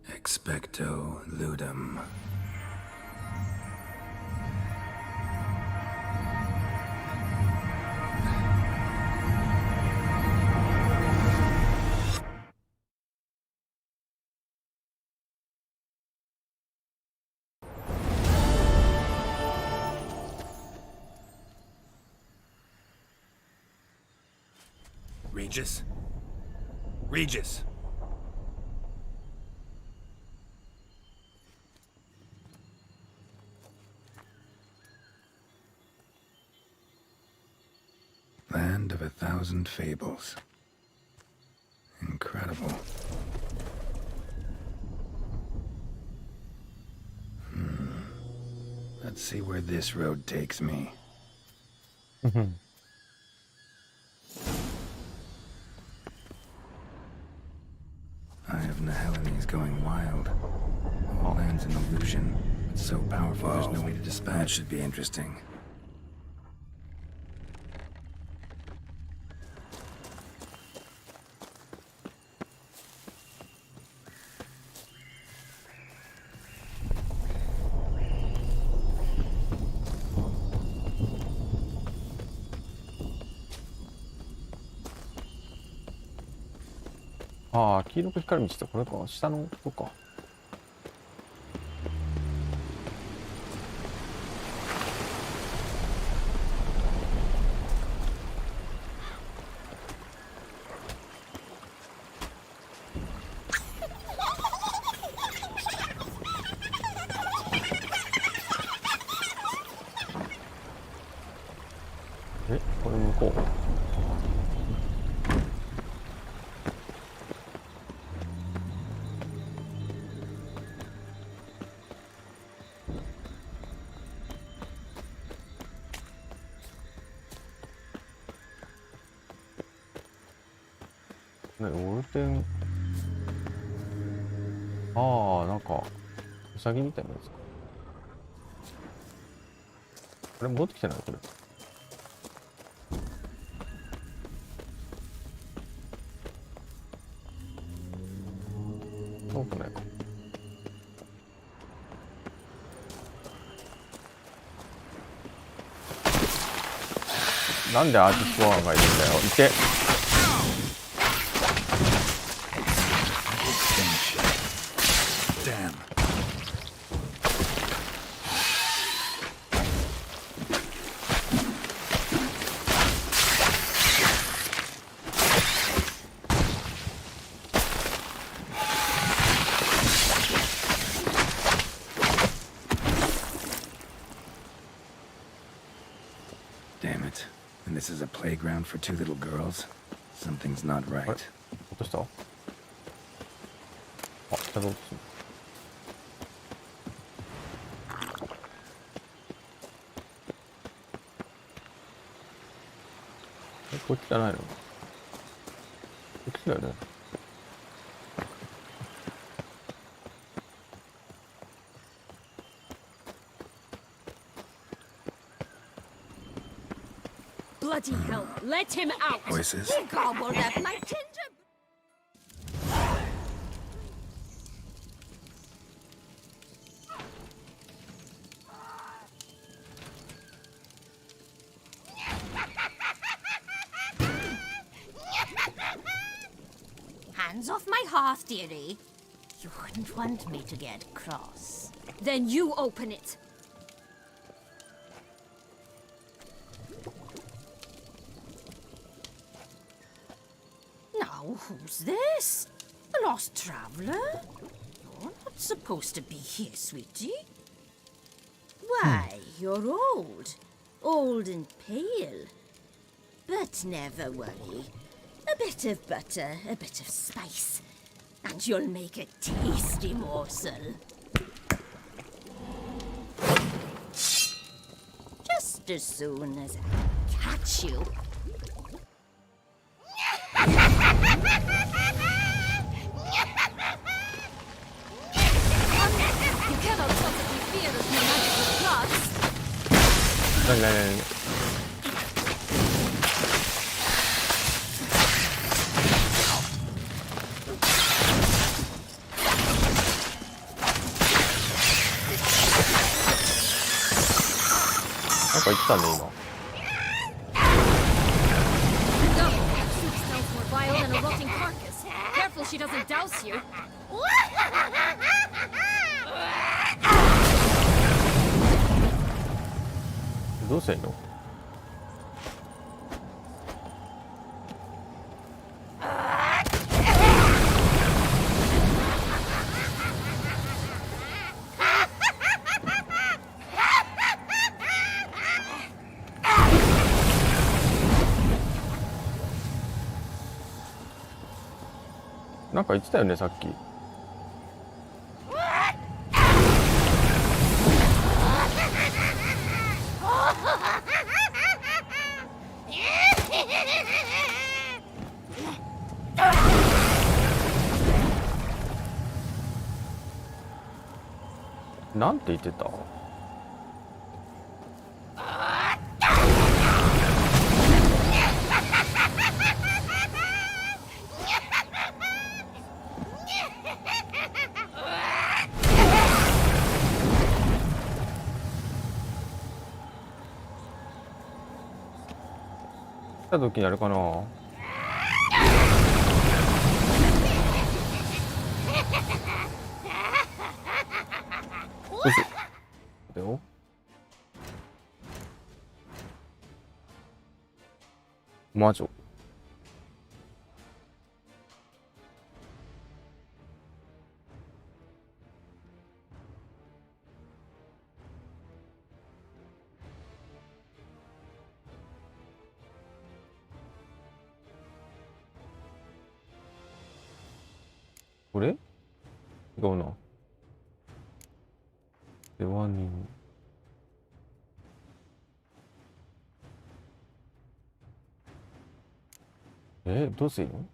Expecto ludum. Regis? Regis! Land of 1,000 fables. Incredible. Let's see where this road takes me. Eye of Nehelene going wild. All land's an illusion. It's so powerful, there's no way to dispel. That should be interesting. Ah, ああ、黄色く光る道ってこれか。下のとこか。え、これ向こう。オルペン。ああ、なんかウサギみたいなやつか。これ戻ってきてないこれ。そうかないか。なんでアーティストワンがいるんだよ。いて。Damn. Damn it. And this is a playground for two little girls? Something's not right. 落とした？あ、下で落とす。こっちじゃないの？こっちだよね。Bloody hell! Let him out! Voices? He gobbled up my ginger. Hands off my hearth, dearie. You wouldn't want me to get cross. Then you open it. Now, who's this? A lost traveler? You're not supposed to be here, sweetie. Why, you're old. Old and pale. But never worry. A bit of butter, a bit of spice, and you'll make a tasty morsel. Just as soon as I catch you. You cannot possibly fear of my magical plots. なんか言ってたね今。 No, soup smells more vile than a rotting carcass. Careful she doesn't douse you. どうせんの？なんか言ってたよねさっき。なんて言ってた？来た時にあれかな。だよ。魔女。これ？違うな。世話人。どうするの？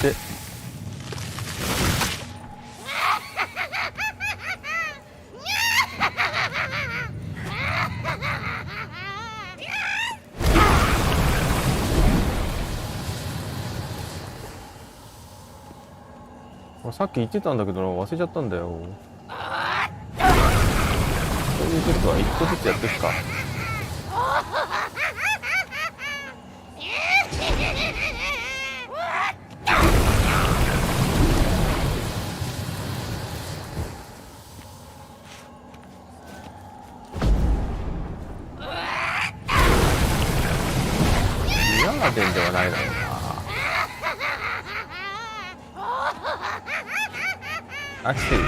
で。さっき言ってたんだけどな、忘れちゃったんだよ。そういう時は一個ずつやっていくか。ミラーデンではないだろうな。アクセル。な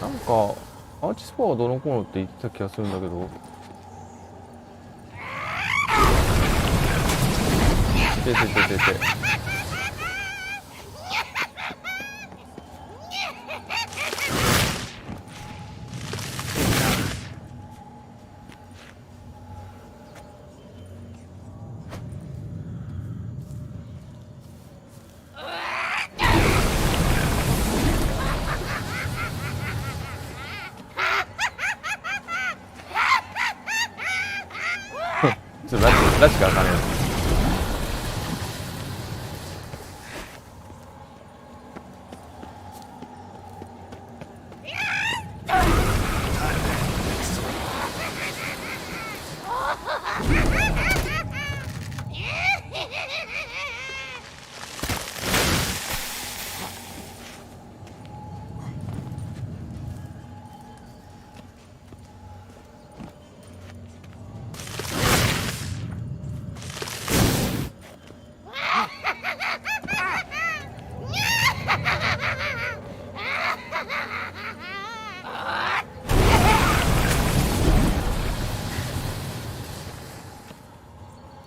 んかアーチスパはどの頃って言ってた気がするんだけど。出て。ちょっとラチがわかんない。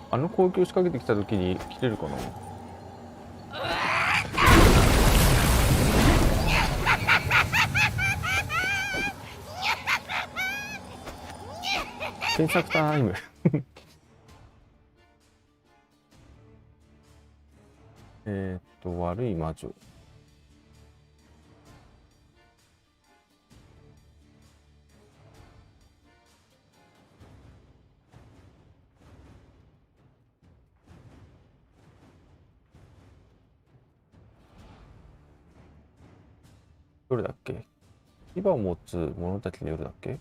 あの攻撃を仕掛けてきた時に切れるかな。検索タイム。悪い魔女。夜だっけ？牙を持つ者たちの夜だっけ？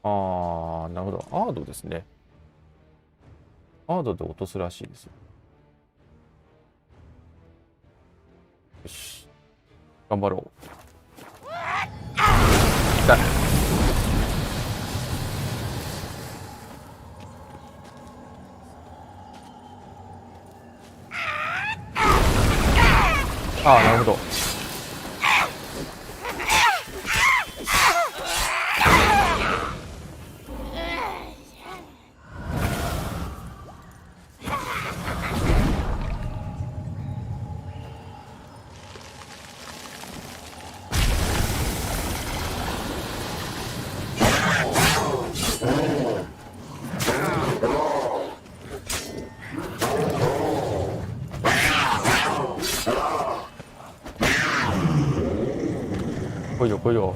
ああ、なるほど。アードですね。アードで落とすらしいですよ。よし。頑張ろう。痛い。ああ、なるほど。来いよ来いよ。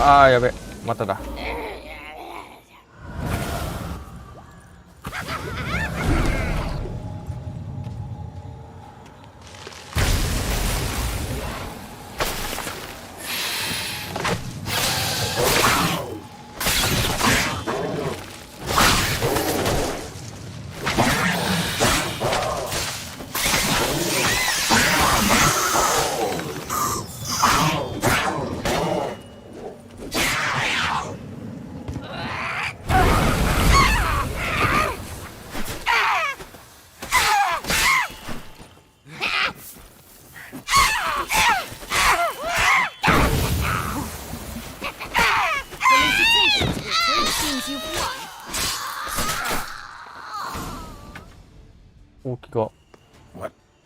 ああ、やべ、まただ。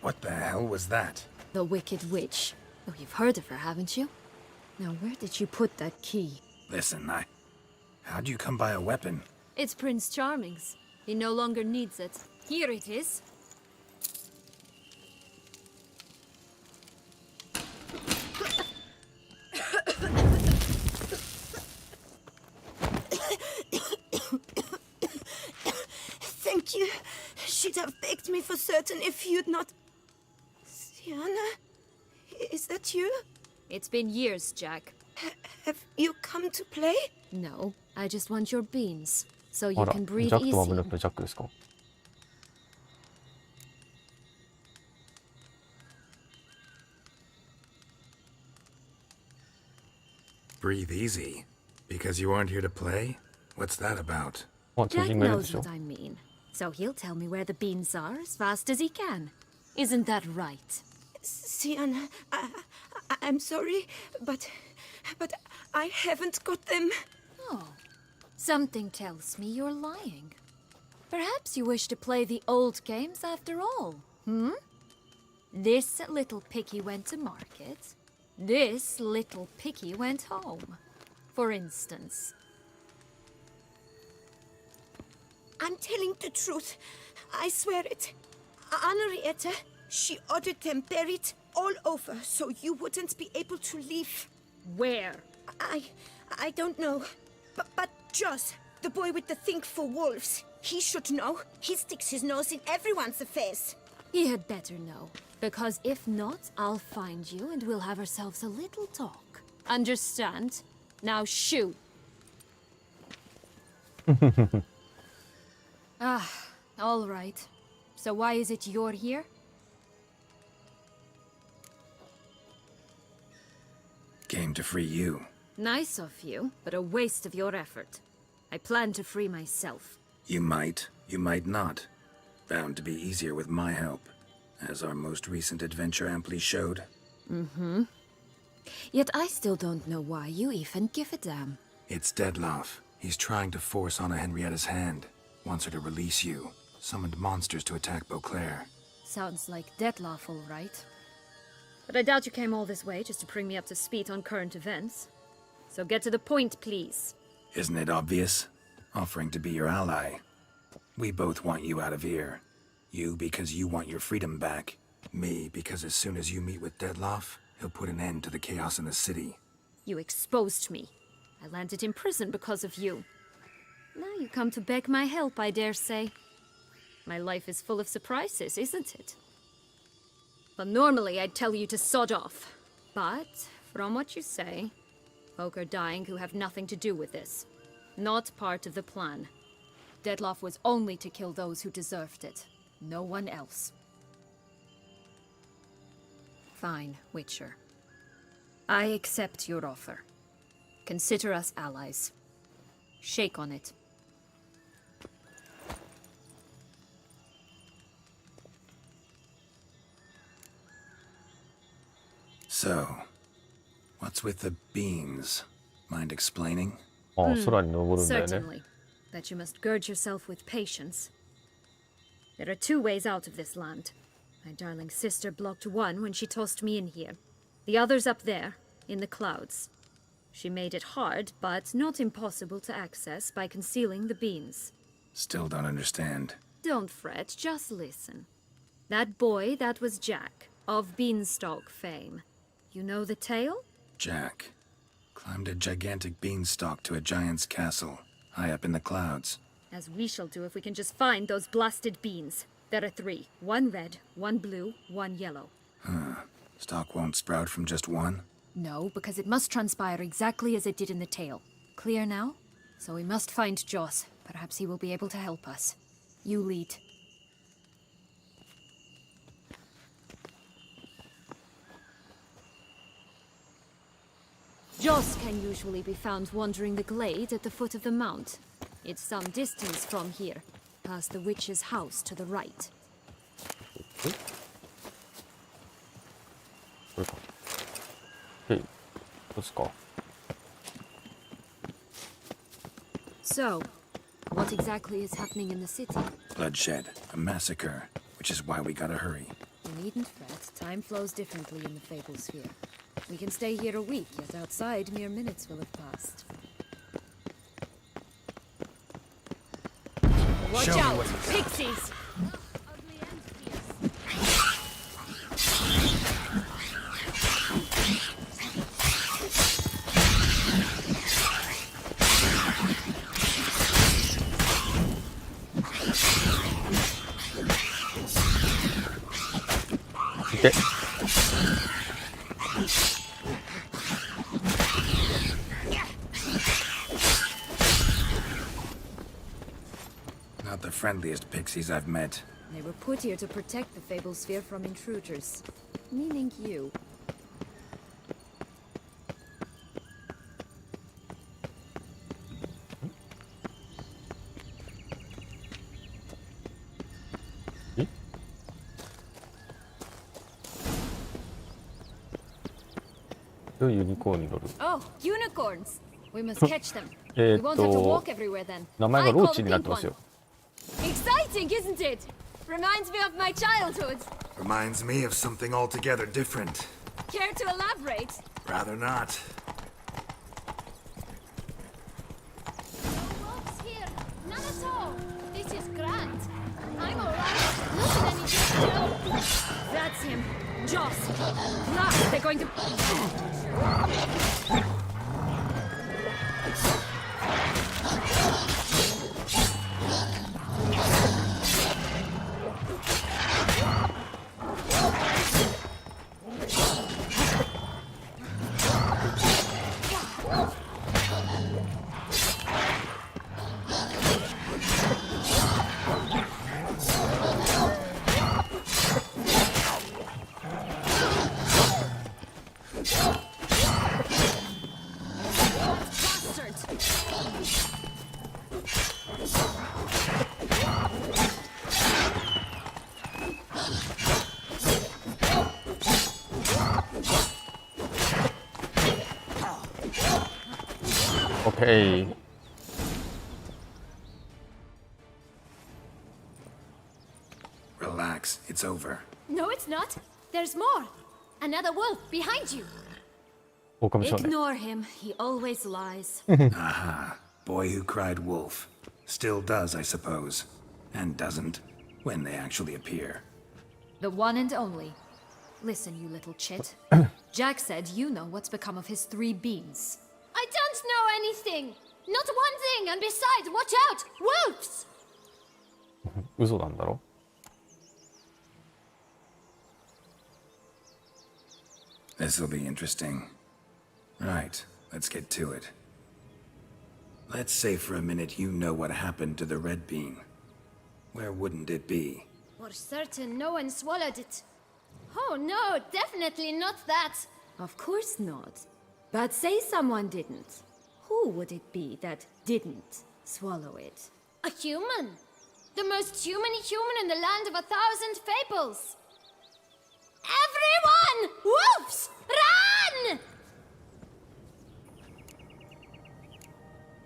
What the hell was that? The Wicked Witch. Oh, you've heard of her, haven't you? Now, where did you put that key? Listen, how'd you come by a weapon? It's Prince Charming's. He no longer needs it. Here it is. Thank you. She'd have baked me for certain if you'd not... Sienna? Is that you? It's been years, Jack. Have you come to play? No, I just want your beans, so you あら、 can ジ breathe ャックとは危 easy. なくてジャックですか。Breathe easy? Because you aren't here to play? What's that about? あ、巨 Jack 人がいるで knows しょ。 what I mean, so he'll tell me where the beans are as fast as he can. Isn't that right? Sienna, I'm sorry, but I haven't got them. Oh, something tells me you're lying. Perhaps you wish to play the old games after all, hmm? This little piggy went to market. This little piggy went home, for instance. I'm telling the truth. I swear it. Henrietta, she ordered them buried all over so you wouldn't be able to leave. Where? I don't know. But Joss, the boy with the thing for wolves, he should know. He sticks his nose in everyone's affairs. He had better know, because if not, I'll find you and we'll have ourselves a little talk. Understand? Now shoo! All right. So why is it you're here? Came to free you. Nice of you, but a waste of your effort. I plan to free myself. You might not. Bound to be easier with my help, as our most recent adventure amply showed. Mm-hmm. Yet I still don't know why you even give a damn. It's Dettlaff. He's trying to force Anna Henrietta's hand. Wants her to release you. Summoned monsters to attack Beauclair. Sounds like Dettlaff, all right. But I doubt you came all this way just to bring me up to speed on current events. So get to the point, please. Isn't it obvious? Offering to be your ally. We both want you out of here. You because you want your freedom back. Me because as soon as you meet with Dettlaff, he'll put an end to the chaos in the city. You exposed me. I landed in prison because of you. Now you come to beg my help, I dare say. My life is full of surprises, isn't it? Well, normally I'd tell you to sod off. But, from what you say, folk are dying who have nothing to do with this. Not part of the plan. Dettlaff was only to kill those who deserved it. No one else. Fine, Witcher. I accept your offer. Consider us allies. Shake on it. So, what's with the beans? Mind explaining? 空に登るんだよね。 Certainly. But you must gird yourself with patience. There are two ways out of this land. My darling sister blocked one when she tossed me in here. The other's up there, in the clouds. She made it hard, but not impossible to access by concealing the beans. Still don't understand. Don't fret, just listen. That boy, that was Jack, of Beanstalk fame. You know the tale? Jack climbed a gigantic beanstalk to a giant's castle, high up in the clouds. As we shall do if we can just find those blasted beans. There are 3. 1 red, 1 blue, 1 yellow. Stalk won't sprout from just one? No, because it must transpire exactly as it did in the tale. Clear now? So we must find Joss. Perhaps he will be able to help us. You lead. Joss can usually be found wandering the glade at the foot of the mount. It's some distance from here, past the witch's house to the right. これか。へい。どうですか。 So, what exactly is happening in the city? Bloodshed, a massacre, which is why we gotta hurry. You needn't fret. Time flows differently in the Fable Sphere. We can stay here a week, yet outside mere minutes will have passed. Watch Show me out! what you got. Pixies! Okay. Not the friendliest pixies I've met. They were put here to protect the Fable Sphere from intruders. Meaning you. ユニコーンに乗る。 Oh, unicorns. We must catch them. We won't have to walk everywhere then. 名前が I ロ call ーチ the になっ pink てますよ。 one. Exciting, isn't it? Reminds me of my childhood. Reminds me of something altogether different. Care to elaborate? Rather not. No wolves here. None at all. This is grand. I'm alright. Not in any danger. That's him. Joss. Look, they're going to... OK。 Relax, it's over. No, it's not. There's more. Another wolf behind you. 狼少年。 Ignore him. He always lies. Aha. Boy who cried wolf. Still does, I suppose. And doesn't, when they actually appear. The one and only. Listen, you little chit. Jack said you know what's become of his 3 beans. I don't know anything. Not one thing. And besides, watch out. Wolves! 嘘なんだろ。 This'll be interesting. Right, let's get to it. Let's say for a minute you know what happened to the red bean. Where wouldn't it be? For certain, no one swallowed it. Oh no, definitely not that. Of course not. But say someone didn't. Who would it be that didn't swallow it? A human. The most human in the land of 1,000 fables. Everyone! Wolves! Run!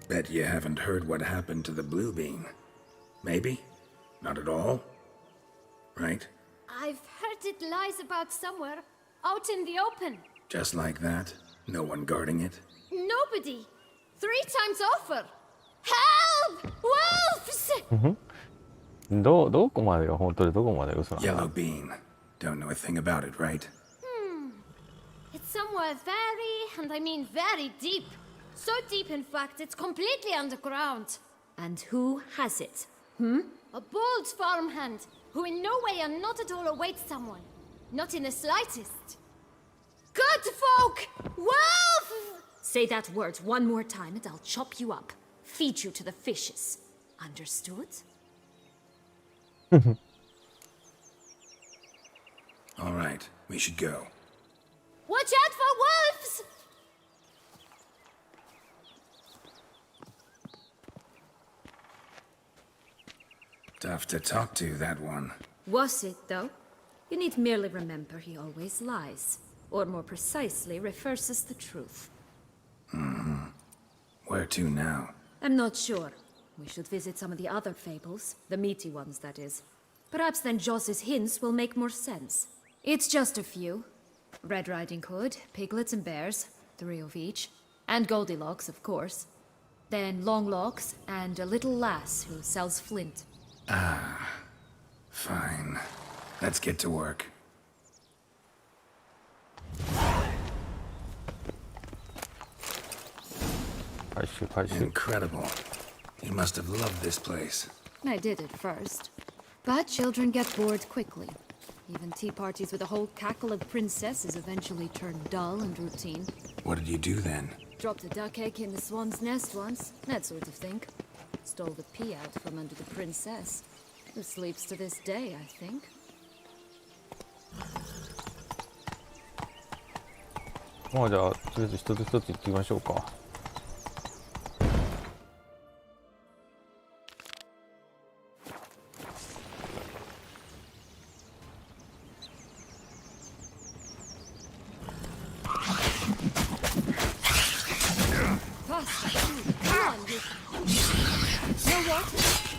Bet you haven't heard what happened to the blue bean. Maybe? Not at all? Right? I've heard it lies about somewhere, out in the open. Just like that? No one guarding it? Nobody. 3 times over. Help! Wolves! どこまでが本当でどこまでが嘘なの Yellow bean. Don't know a thing about it, right? It's somewhere very, and I mean very deep. So deep, in fact, it's completely underground. And who has it? A bold farmhand, who in no way and not at all awaits someone. Not in the slightest. Good folk! Wolf! Say that word one more time and I'll chop you up. Feed you to the fishes. Understood? All right, we should go. Watch out for wolves! Tough to talk to, that one. Was it, though? You need merely remember he always lies. Or more precisely, reverses the truth. Where to now? I'm not sure. We should visit some of the other fables. The meaty ones, that is. Perhaps then Joss's hints will make more sense. It's just a few. Red Riding Hood, piglets and bears, 3 of each. And Goldilocks, of course. Then Longlocks, and a little lass who sells flint. Fine. Let's get to work. Incredible. You must have loved this place. I did at first. But children get bored quickly. Even tea parties with a whole cackle of princesses eventually turn dull and routine. What did you do then? Dropped a duck egg in the swan's nest once, that sort of thing. Stole the pea out from under the princess, who sleeps to this day, I think. まあじゃあとりあえず一つ一つ行ってみましょうか。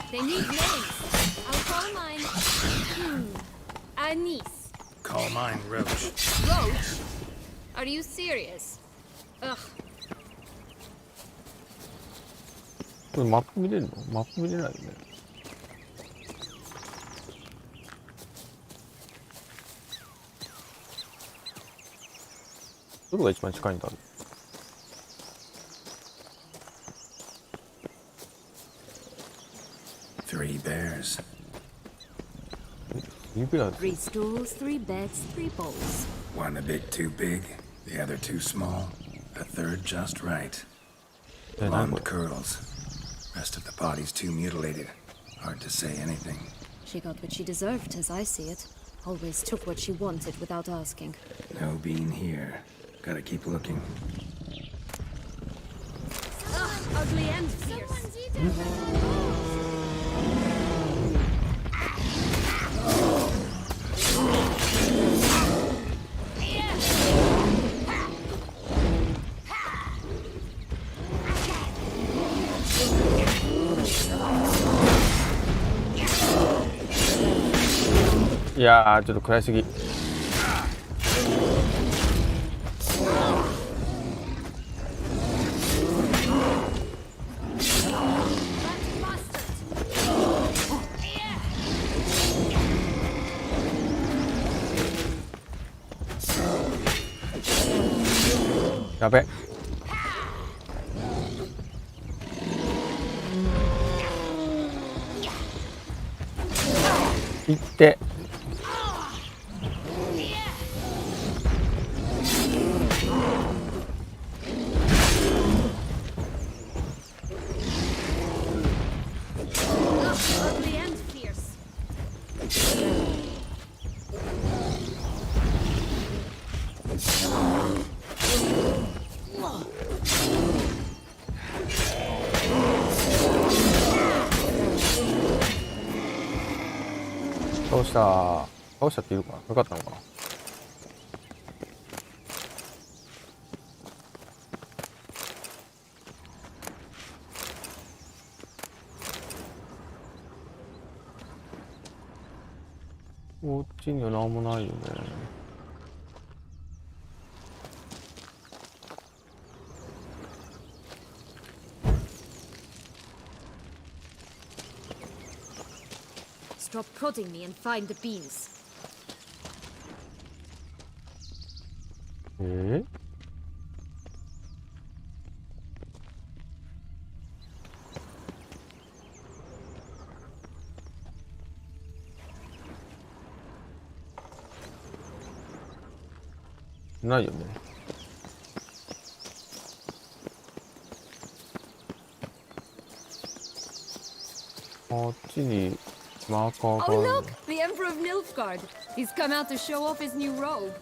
They need names. I'll call mine. Anise. Call mine Roach. Roach? Are you serious? Ugh. これマップ見れるの？マップ見れないよね。どこが一番近いんだろう。Three bears. 指は 3 stools, 3 beds, 3 bowls. One a bit too big, the other too small, a third just right. Blonde curls. Rest of the body's too mutilated. Hard to say anything. She got what she deserved, as I see it. Always took what she wanted without asking. No bean here. Gotta keep looking. Ugh, ugly and fierce.いやー、ちょっと食らいすぎ。やべ。いって。Ugly and fierce. 倒したっていうか、よかったのかな。こっちには何もないよね。Stop prodding me and find the beans. ないよね。こっちにマーカーがあ Oh る。 look! The Emperor of Nilfgaard! He's come out to show off his new robe.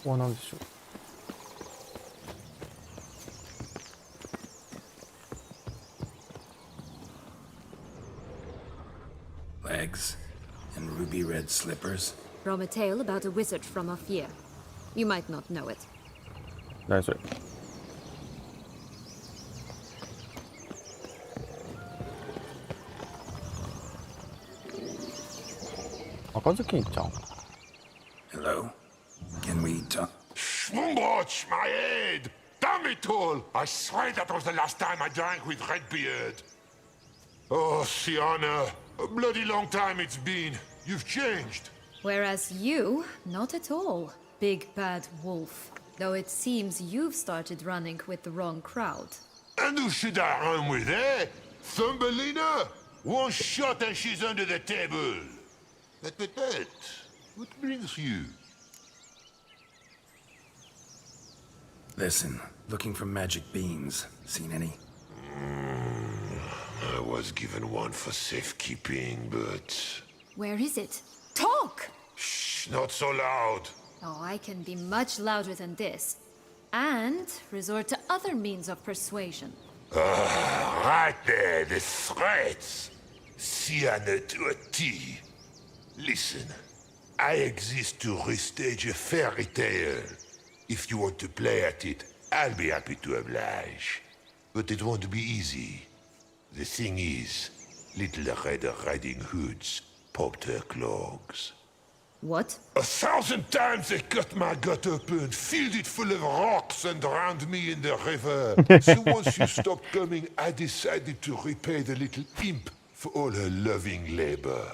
ここは何でしょう。Legs and ruby red slippers. From a tale about a wizard from Ophir. You might not know it. 何それ。赤ずきんちゃん。 Hello? Can we talk? Schwumbotsch, my head! Damn it all! I swear that was the last time I drank with Redbeard. Oh, Sienna, a bloody long time it's been. You've changed. Whereas you, not at all, big bad wolf. Though it seems you've started running with the wrong crowd. And who should I run with, eh? Thumbelina? One shot and she's under the table. But, what brings you? Listen, looking for magic beans. Seen any? I was given one for safekeeping, but... Where is it? Talk! Shh, not so loud. Oh, I can be much louder than this. And resort to other means of persuasion. Right there, the threats. Sienna to a T. Listen, I exist to restage a fairy tale. If you want to play at it, I'll be happy to oblige. But it won't be easy. The thing is, Little Red Riding Hood's popped her clogs. What? 1,000 times they cut my gut open, filled it full of rocks, and drowned me in the river. So once you stopped coming, I decided to repay the little imp for all her loving labor.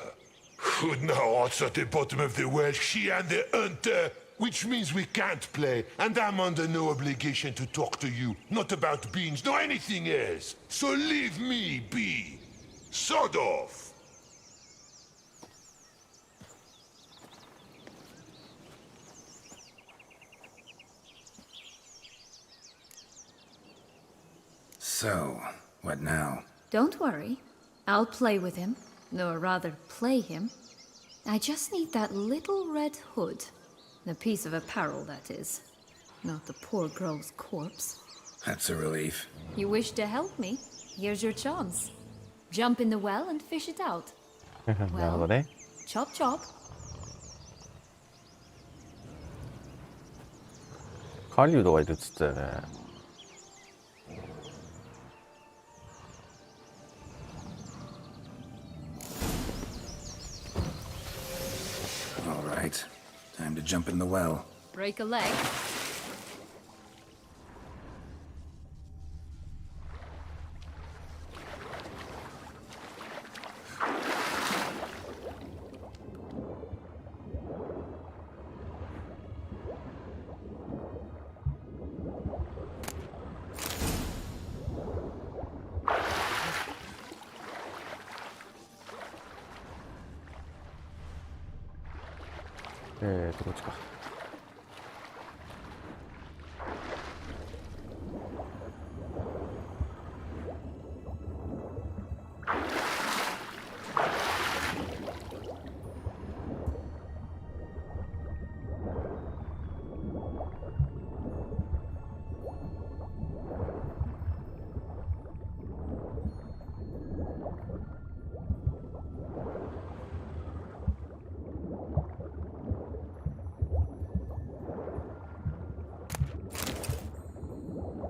Hood now rots at the bottom of the well, she and the hunter, which means we can't play, and I'm under no obligation to talk to you, not about beans, nor anything else. So leave me be. Sod off. So, what now? Don't worry. I'll play with him. Or rather, play him. I just need that little red hood. The piece of apparel, that is. Not the poor girl's corpse. That's a relief. You wish to help me? Here's your chance. Jump in the well and fish it out. なるほどね。 Chop chop. 狩人がいるっつったよね。All right. Time to jump in the well. Break a leg.こっちか。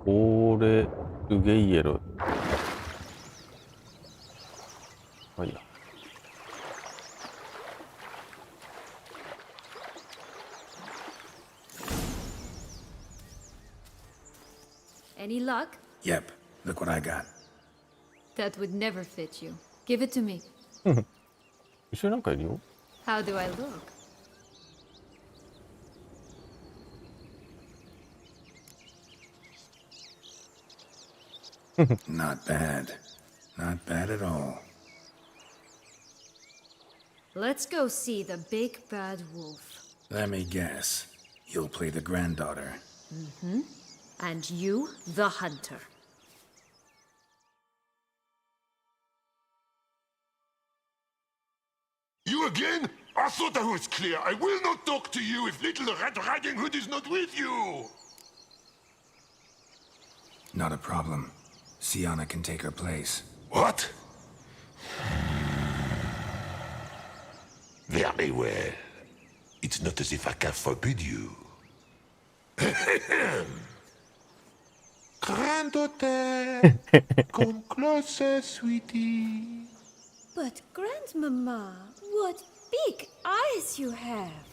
オーレルゲイエル。まあいいや。Any luck? Yep, look what I got. That would never fit you. Give it to me. 後ろなんかいるよ。How do I look? Not bad. Not bad at all. Let's go see the big bad wolf. Let me guess. You'll play the granddaughter. And you, the hunter. You again? I thought I was clear. I will not talk to you if Little Red Riding Hood is not with you. Not a problem. Sienna can take her place. What? Very well. It's not as if I can forbid you. Granddaughter, come closer, sweetie. But, Grandmama, what big eyes you have!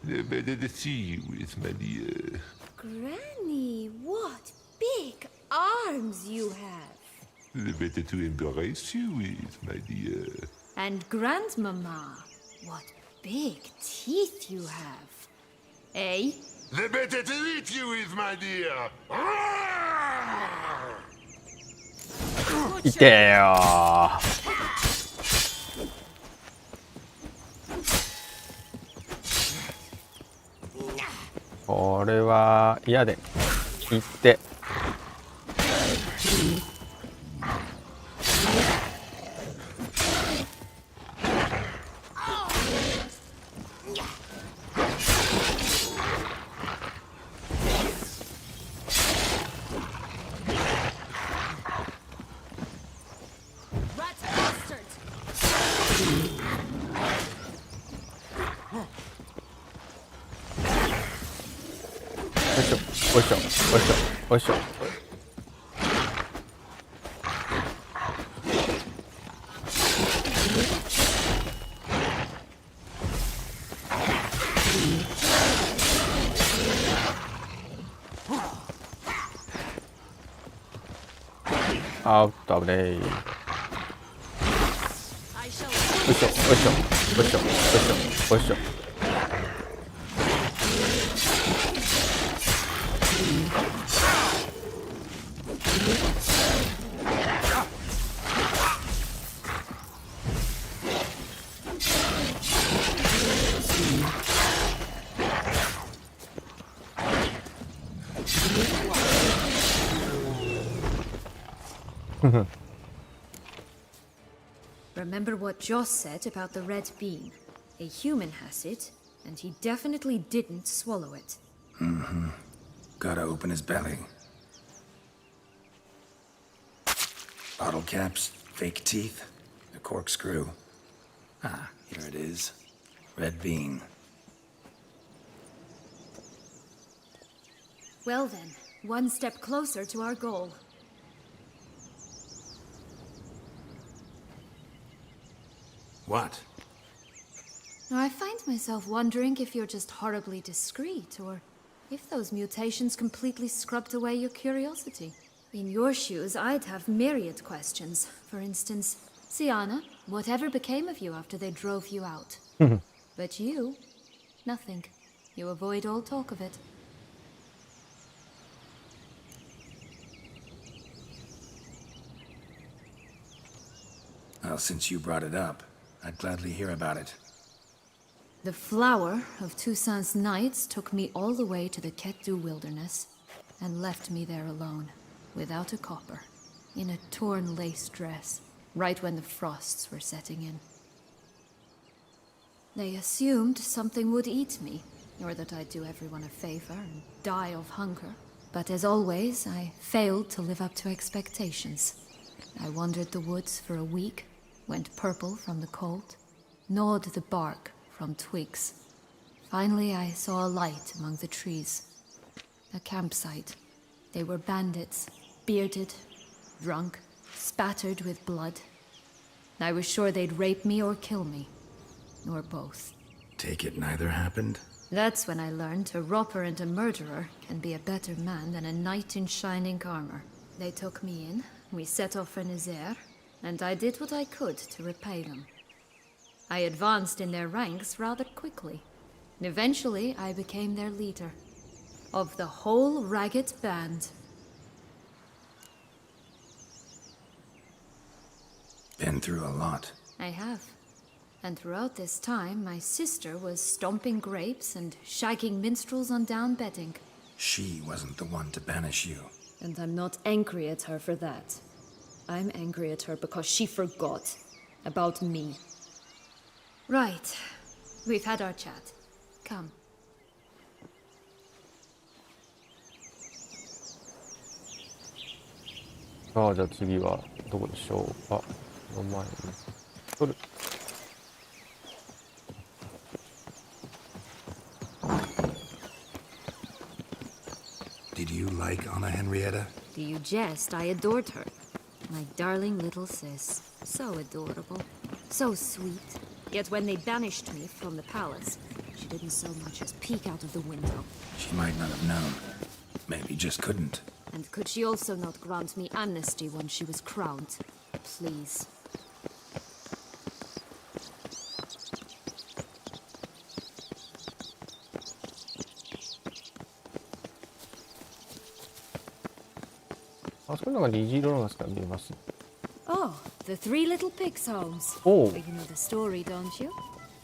Better to see you with my dear. Granny, what big arms you have! Better to embrace you with my dear. And Grandmama, what big teeth you have. Eh? The better to eat you with, my dear. いてえよ。これは嫌で行って。よいしょ。よいしょよいしょよいしょ。あーっと危ねえ。よいしょよいしょよいしょよいしょよいしょ。Remember what Joss said about the red bean. A human has it, and he definitely didn't swallow it. Gotta open his belly. Bottle caps, fake teeth, a corkscrew. Ah, here it is. Red bean. Well then, one step closer to our goal. What? I find myself wondering if you're just horribly discreet, or if those mutations completely scrubbed away your curiosity. In your shoes, I'd have myriad questions. For instance, Siana, whatever became of you after they drove you out? But you, nothing. You avoid all talk of it. Well, since you brought it up, I'd gladly hear about it. The flower of Toussaint's Knights took me all the way to the Ketdu wilderness, and left me there alone, without a copper, in a torn lace dress, right when the frosts were setting in. They assumed something would eat me, or that I'd do everyone a favor and die of hunger. But as always, I failed to live up to expectations. I wandered the woods for a week, went purple from the cold, gnawed the bark from twigs. Finally, I saw a light among the trees. A campsite. They were bandits, bearded, drunk, spattered with blood. I was sure they'd rape me or kill me. Or both. Take it neither happened? That's when I learned a robber and a murderer can be a better man than a knight in shining armor. They took me in, we set off for Nazaire, and I did what I could to repay them. I advanced in their ranks rather quickly. And eventually, I became their leader. Of the whole ragged band. Been through a lot. I have. And throughout this time, my sister was stomping grapes and shagging minstrels on down bedding. She wasn't the one to banish you. And I'm not angry at her for that. I'm angry at her because she forgot about me. Right. We've had our chat. Come. さあ、じゃあ次はどこでしょうか。この前に取る。Did you like Anna Henrietta? Do you jest? I adored her. My darling little sis. So adorable. So sweet. Yet when they banished me from the palace, she didn't so much as peek out of the window. She might not have known. Maybe just couldn't. And could she also not grant me amnesty once she was crowned? Please. Oh, the three little pigs' homes. Oh. Well, you know the story, don't you?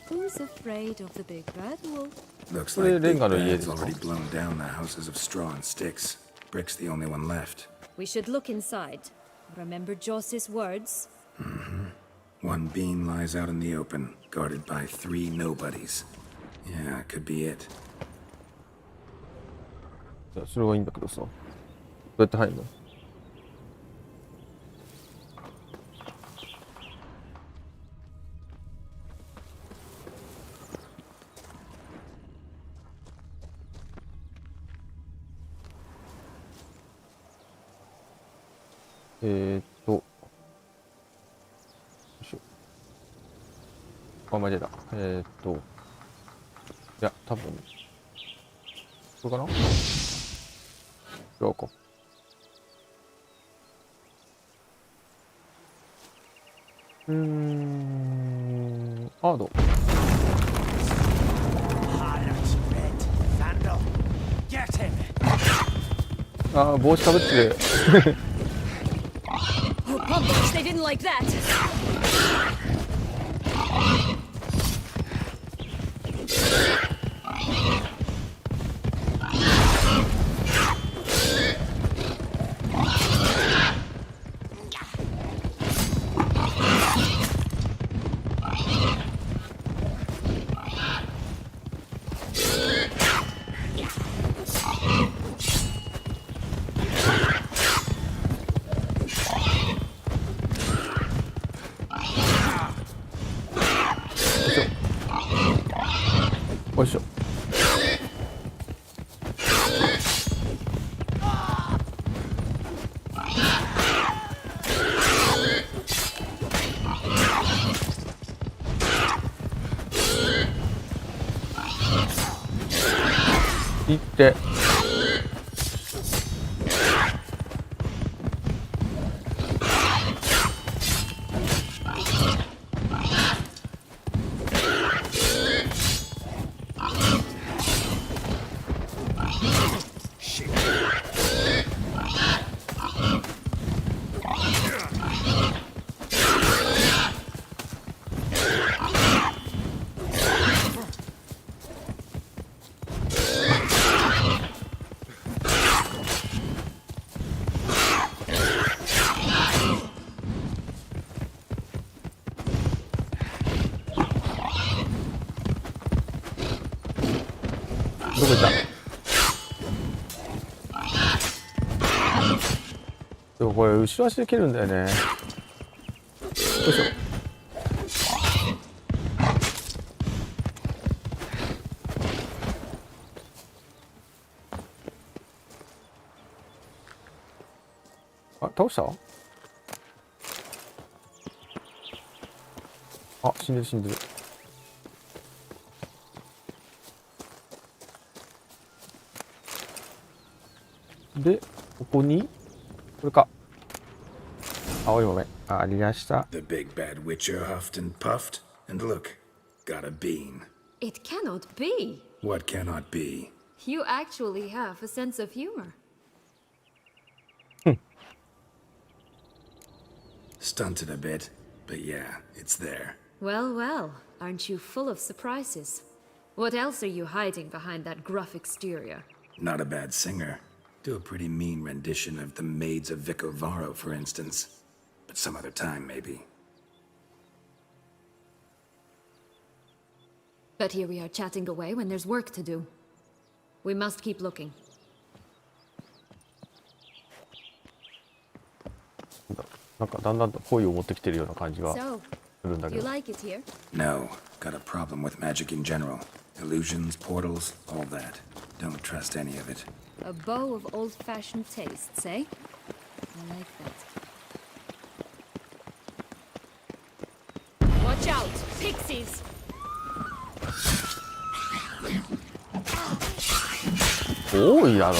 Who's afraid of the big bad wolf? Looks What are like they Big gonna Bad's use? already blown down the houses of straw and sticks. Brick's the only one left. We should look inside. Remember Joss's words? One bean lies out in the open, guarded by 3 nobodies. Yeah, could be it. それはいいんだけどさ。どうやって入るの？よいしょ。あ、間違えた。いや、多分、これかな。違うか。アード。あー、帽子かぶってる。Oh, Pumpkins, they didn't like that. よいしょ。いって。どこ行った。でもこれ後ろ足で蹴るんだよね。よいしょ。あ、倒した。あ、死んでる死んでる。で、ここにこれか。青い豆。ありました。 The big bad witcher huffed and puffed, and look, got a bean. It cannot be. What cannot be? You actually have a sense of humor. Stunted a bit, but yeah, it's there. Well, well, aren't you full of surprises? What else are you hiding behind that gruff exterior? Not a bad singer. Do a pretty mean rendition of The Maids of Vicovaro, for instance. But some other time, maybe. But here we are chatting away when there's work to do. We must keep looking. なんかだんだんと好意を持ってきてるような感じがす So, るんだけ you ど。 like it here? No, got a problem with magic in general. Illusions, portals, all that. Don't trust any of it. A bow of old-fashioned tastes, eh? I like that. Watch out! Pixies! 多いだろう。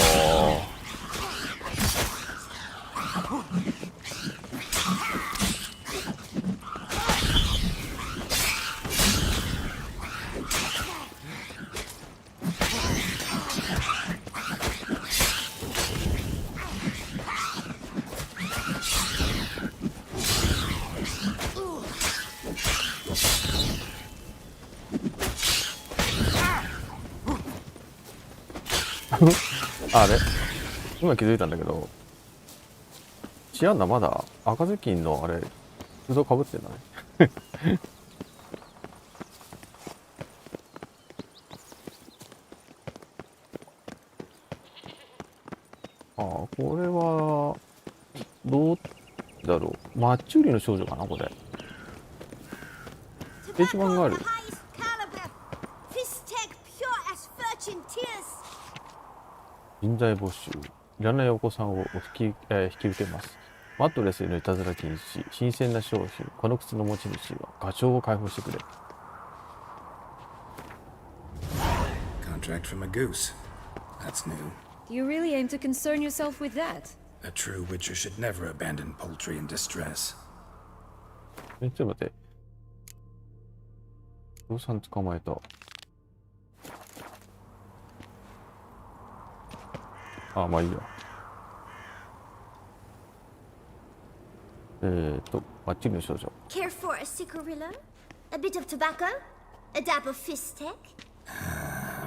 あれ今気づいたんだけど、シアンナまだ赤ずきんのあれフードかぶってんだね。ああ、これはどうだろう。マッチ売りの少女かなこれ。ページ版がある。人材募集。いらないお子さんを引き受けます。マットレスへのいたずら禁止、新鮮な商品、この靴の持ち主はガチョウを解放してくれ。Contract from a goose. That's new. Do you really aim to concern yourself with that? A true witcher should never abandon poultry in distress. ちょっと待って。ゾウさん捕まえた。あ、まあいいや。バッチリの少女。Care for a cigarillo? A bit of tobacco? A dab of fizz-tech?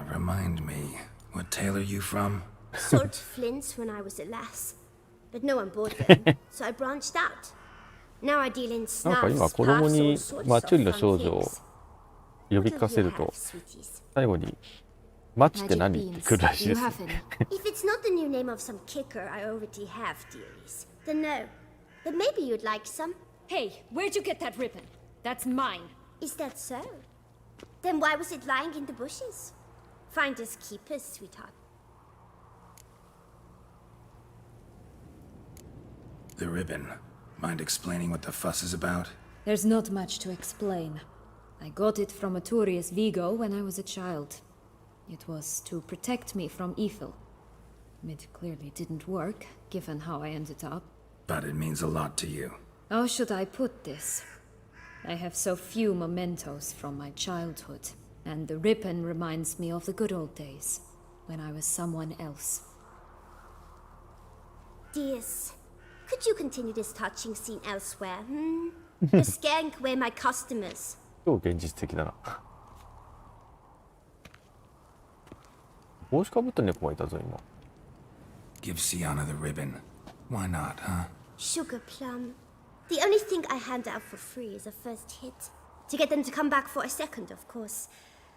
Remind me, what tale are you from? Sold flints when I was a lass. But no one bought them, so I branched out. Now I deal in なんか snubs, 今子供 puffs, に all sorts マ of チュリの fun 少女を things. 呼び What 聞か have せ you ると had, sweeties? 最後にマチって何 Magic って来るら beans. しいで Do you す。 have any? If it's not the new name of some kicker I already have, dearies, then no. But maybe you'd like some. Hey, where'd you get that ribbon? That's mine. Is that so? Then why was it lying in the bushes? Finders keepers, sweetheart. The ribbon. Mind explaining what the fuss is about? There's not much to explain. I got it from Aturius Vigo when I was a child. It was to protect me from evil. It clearly didn't work, given how I ended up. But it means a lot to you. How should I put this? I have so few mementos from my childhood, and the ribbon reminds me of the good old days, when I was someone else. Dears, could you continue this touching scene elsewhere, You're scaring away my customers. 超現実的だな。帽子かぶった猫がいたぞ今。Give Sienna the ribbon. Why not, huh? Sugar plum. The only thing I hand out for free is a first hit. To get them to come back for a second, of course.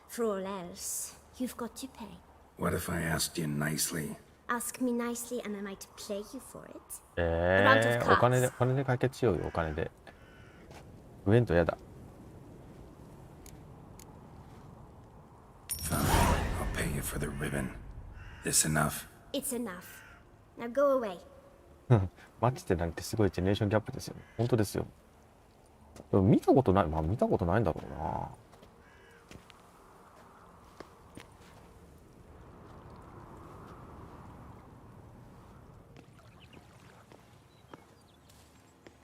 For all else, you've got to pay. What if I asked you nicely? Ask me nicely and I might play you for it. お金で解決しようよ、お金で。ウェントやだ。Fine, I'll pay you for the ribbon. This enough? It's enough. Now go away. マッチってなんてすごいジェネレーションギャップですよね。本当ですよ。でも見たことない、まあ見たことないんだろうな。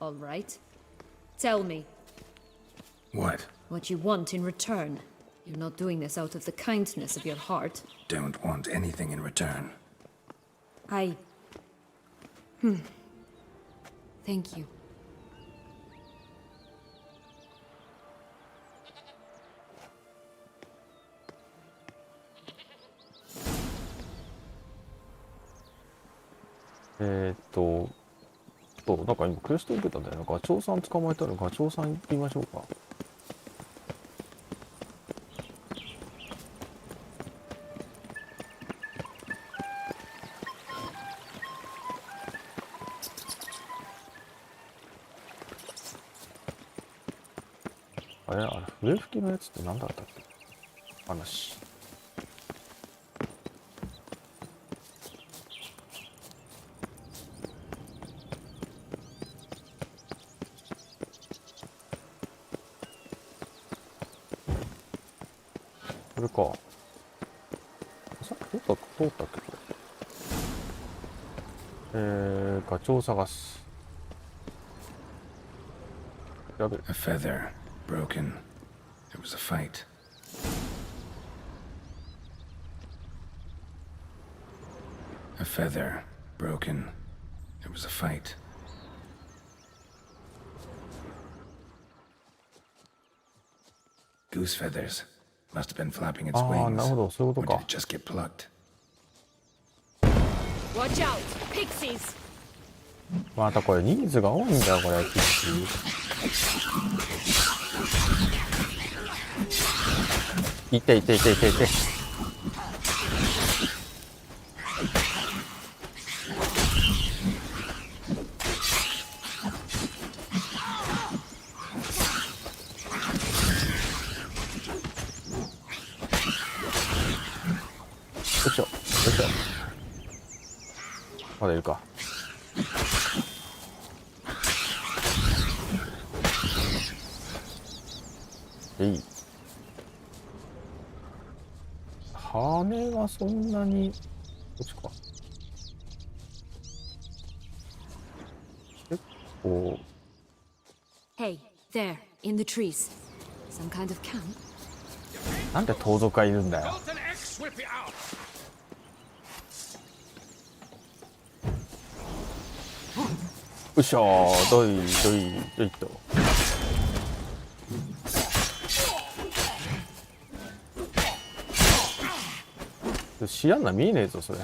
All right. Tell me. What? What you want in return. You're not doing this out of the kindness of your heart. Don't want anything in return. Thank you.なんか今クエスト受けたんだよな。ガチョウさん捕まえたらガチョウさん行ってみましょうか。あれ笛吹きのやつって何だったっけ話。これか。さっき通ったっけこれ。ガチョウを探す。やべ。 A feather. Broken. There was a fight. A feather. Broken. There was a fight. Goose feathers. Must have been flapping its wings. なるほど、そういうこと Or か。 did it just get plucked? Watch out! Pixies! またこれ人数が多いんだよこれ。いて。よいしょ。まだいるか。羽はそんなに、こっちか。結構。Hey, there, in the trees. Some kind of camp? なんで盗賊がいるんだよ。よっしゃー、どいどいどいと。シアンナ見えねえぞそれ。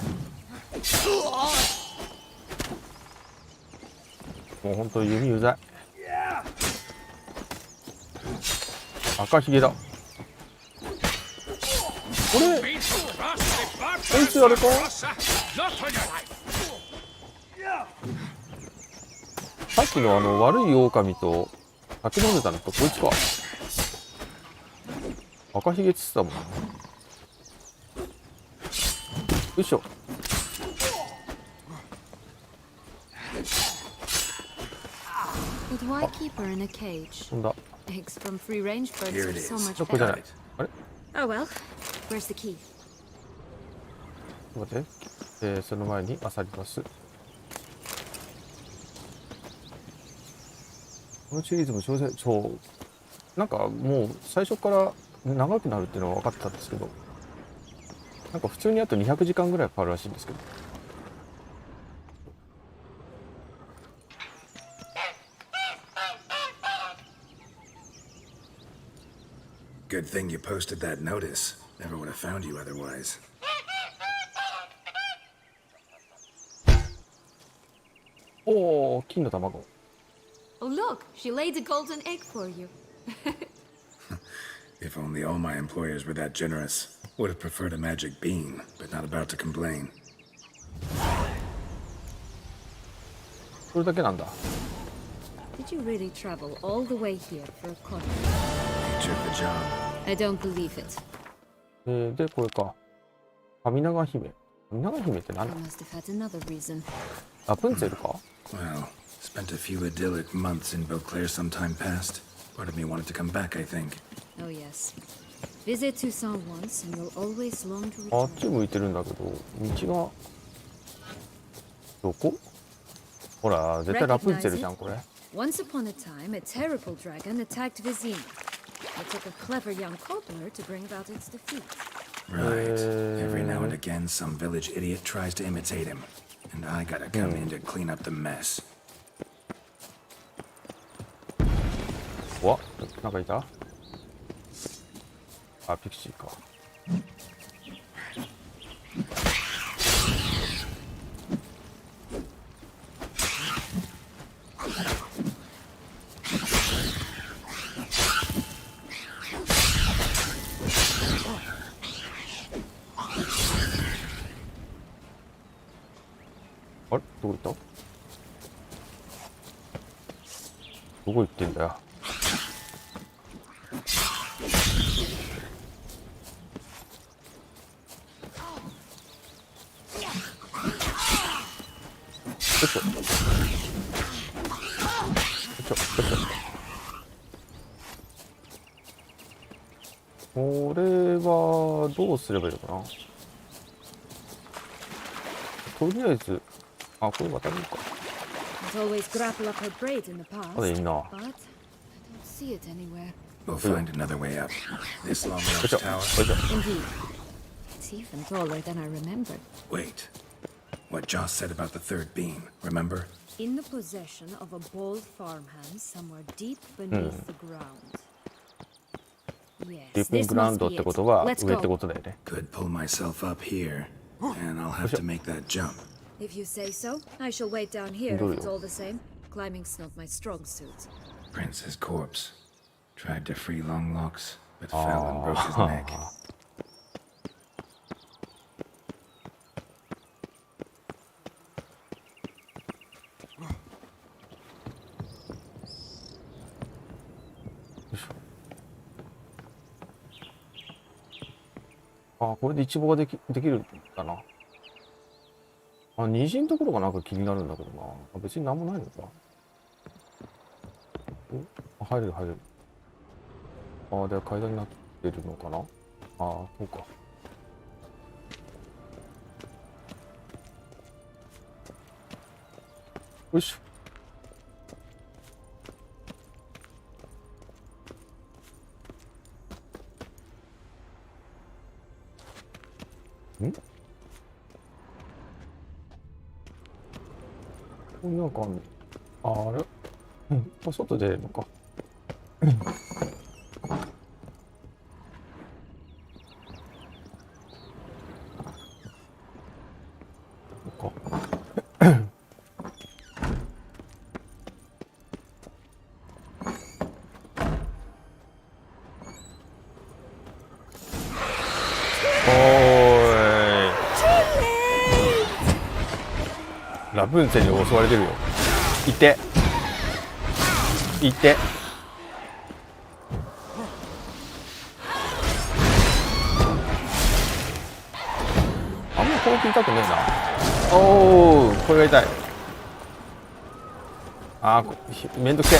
もうほんと弓うざい。赤ひげだ。これこいつあれか。さっきの悪い狼と酒飲んでたのとこいつか。赤ひげつってたもん。よいしょ。But why keep her in a cage? 飛んだ。 Eggs from free-range birds Here are it so is. much これじゃな better. い。あれ。 Oh well, where's the key? 待って、その前に漁ります。このシリーズもそうなんかもう最初から長くなるっていうのは分かってたんですけど、なんか普通にあと200時間ぐらいかかるらしいんですけど。Good thing you posted that notice. Never would have found you otherwise. おお、金の卵。Oh look, she laid a golden egg for you. If only all my employers were that generous. Would have preferred a magic bean, but not about to complain. それだけなんだ。 Did you really travel all the way here for a contract? Nature of the job. I don't believe it. で、これか。神長姫。神長姫って何 You だ。 must have had another reason. ラプンツェルか。 Well, spent a few idyllic months in Beauclair some time past. Part of me wanted to come back, I think. Oh yes. Visit Toussaint once and you'll always long to あっ return. ち向いてるんだけど、道が。どこ。ほら、絶対ラプンツェルじゃん、これ。 Once upon a time, a terrible dragon attacked Vizima. It took a clever young cobbler to bring about its defeat. Right. Every now and again, some village idiot tries to imitate him. And I gotta come in to clean up the mess. わ、なんかいた。あ、ピクシーか。あれ、どこ行った。どこ行ってんだよ。よいしょ。よいしょ。よいしょ。これはどうすればいいのかな。とりあえず、あ、これ渡るのか。I'd always grapple up her braid in the past, まだいいな。 but I don't see it anywhere. We'll find another way up. This long よい range しょ。 tower. よいしょ。 Indeed. It's even taller than I remembered. Wait. What Joss said about the third beam, remember? In the possession of a bold farmhand somewhere deep beneath the ground. ディ Yes, ープイン this グラウン must ド be ってこ it. とは上 Let's ってこ go. とだよね。 Could pull myself up here, and I'll have to make that jump. If you say so, I shall wait down here Do if it's you? all the same. Climbing's not my strong suit. Prince's corpse. Tried to free Longlocks, but fell and broke his neck. あ、これで一望ができるんだな。あ、虹のところがなんか気になるんだけどな。あ、別になんもないのか。お、あ、入れる入れる。ああ、では階段になってるのかな。ああ、こうか。よいしょ。ん？こんなんかあんの？あれ？うん、外出るのか。そっか。ラプンツェルに襲われてるよ。いていて。あんまこの気痛くねえな。おお、これが痛い。あー、めんどくせえ。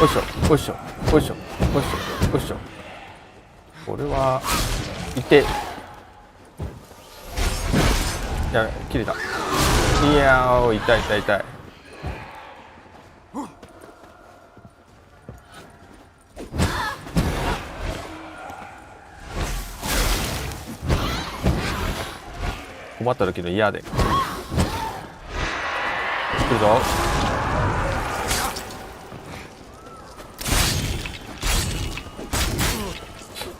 よいしょよいしょよいしょよいしょよいしょ。これはいて。いや、切れた。いやー、痛い痛い痛い。困った時の嫌で来るぞ。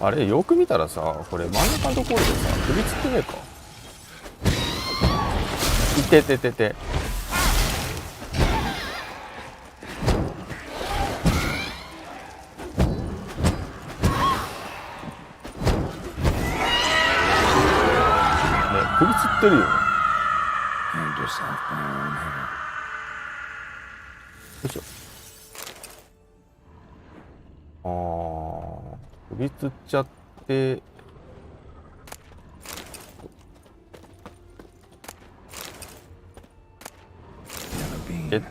あれよく見たらさ、これ真ん中のところでさ首つってねえか。いてててて。ね、首つってるよ。よいしょ。ああ、首つっちゃって。えっと、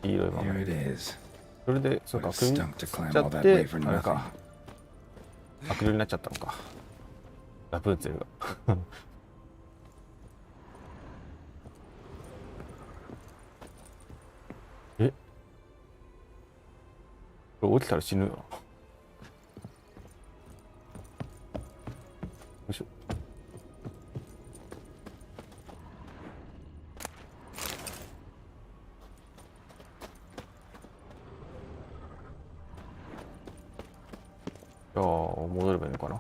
黄色いまま。それで、そうか、首つっちゃって、あれか。アクリルになっちゃったのか。ラプンツェルが。え、これ落ちたら死ぬよ。よいしょ。じゃあ戻ればいいのかな。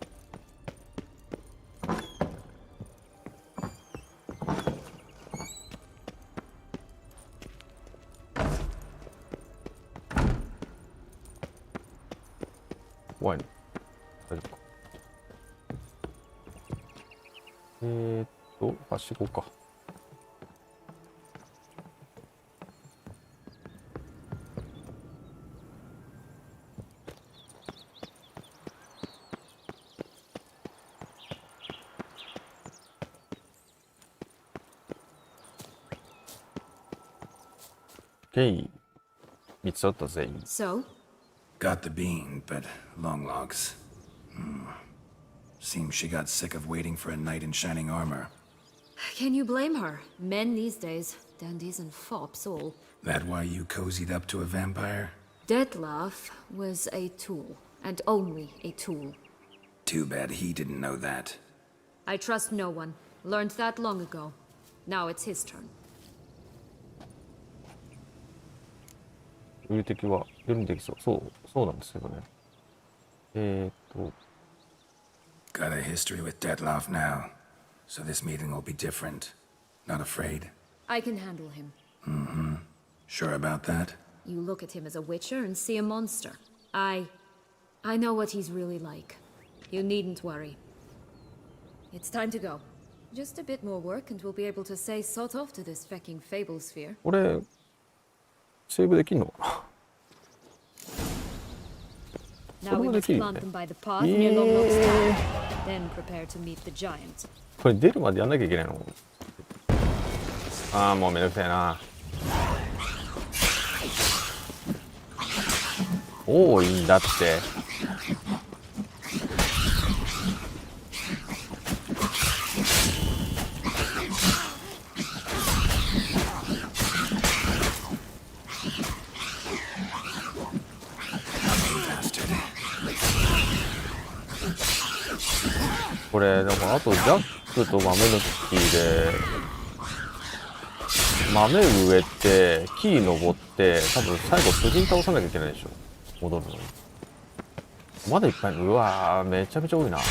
怖いの？大丈夫か。はしごか。見つかったぜ。So? Got the bean, but long logs. Seems she got sick of waiting for a knight in shining armor. Can you blame her? Men these days, dandies and fops all. That why you cozied up to a vampire? Detlef was a tool, and only a tool. Too bad he didn't know that. I trust no one. Learned that long ago. Now it's his turn. 夜敵は夜にできそう。そうなんですけどね。Got a history with Detlef now, so this meeting will be different. Not afraid? I can handle him. Sure about that? You look at him as a witcher and see a monster. I know what he's really like. You needn't worry. It's time to go. Just a bit more work and we'll be able to say sort off to this fecking fable sphere. これセーブできんのかな。 Now we must plant them by the path near Longlock's tower. Then prepare to meet the giant. これ出るまでやんなきゃいけないの。ああ、もうめんどくさいな。多いんだって。これだからあとジャックと豆の木で豆植えて木登って多分最後巨人倒さなきゃいけないでしょ、戻るのに。まだいっぱい。うわーめちゃめちゃ多いな。50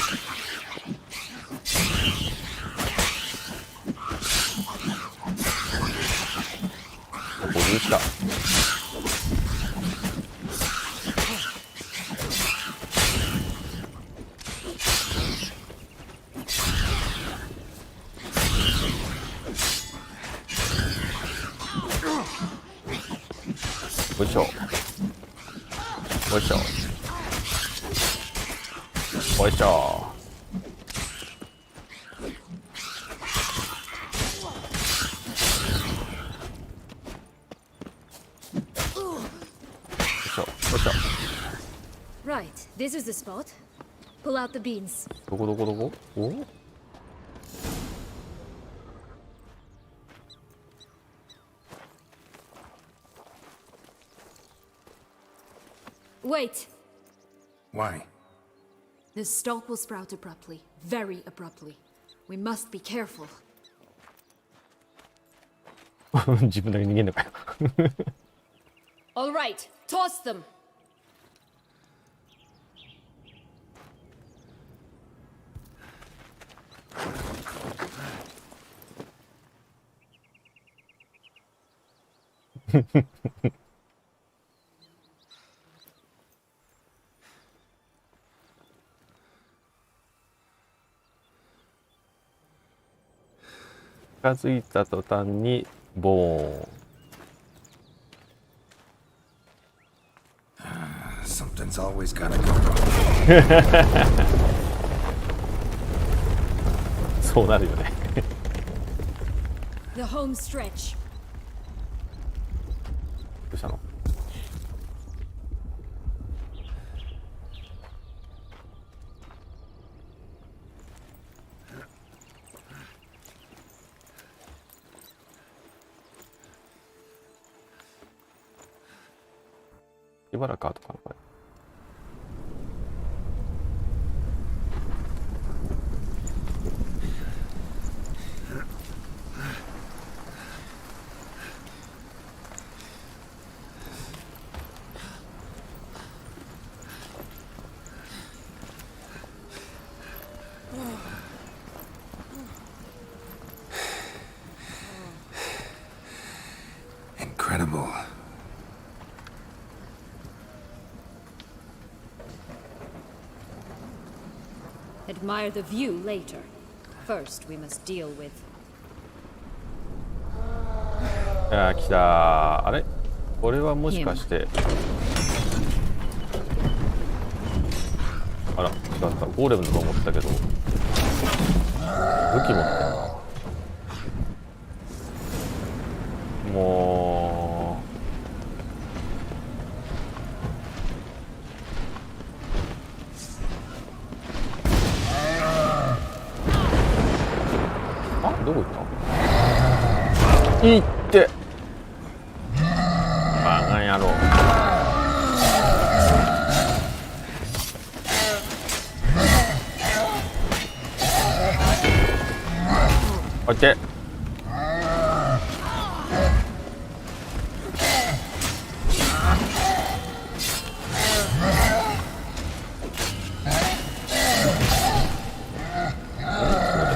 した。よいしょよいしょよいしょ。よいしょよいしょ。 Right, this is the spot. Pull out the beans. どこどこどこ。お Wait! Why? The stalk will sprout abruptly. Very abruptly. We must be careful. 自分だけ逃げんのかよ。All right, toss them! 近づいた途端にボーン。Something's always gotta go wrong. そうなるよね。 The home stretch. どうしたの？しばらく後かなこれ。Incredible. Admire the view later. First, we must deal with. あー来たー。あれこれはもしかして。あら違ったゴーレムだと思ったけど武器持ってるな。もうあどこ行ったいってバカ野郎。オッケー。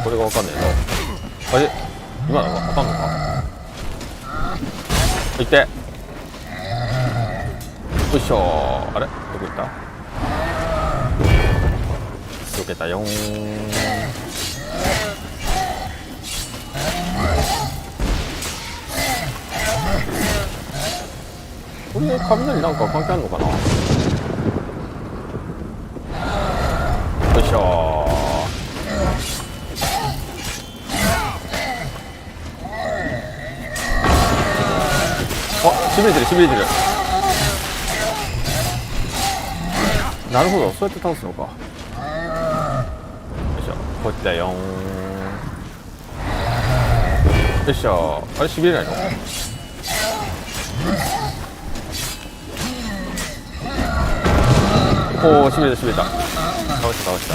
これがわかんないな。あれ今のわかんのか。いってよいしょー。あれどこ行った。避けたよーん。これ雷なんか関係あるのかな。よいしょー。あ、しびれてるしびれてる。なるほど、そうやって倒すのか。よいしょ、こっちだよーん。よいしょ。あれ、しびれないの？おお、しびれたしびれた。倒した倒した。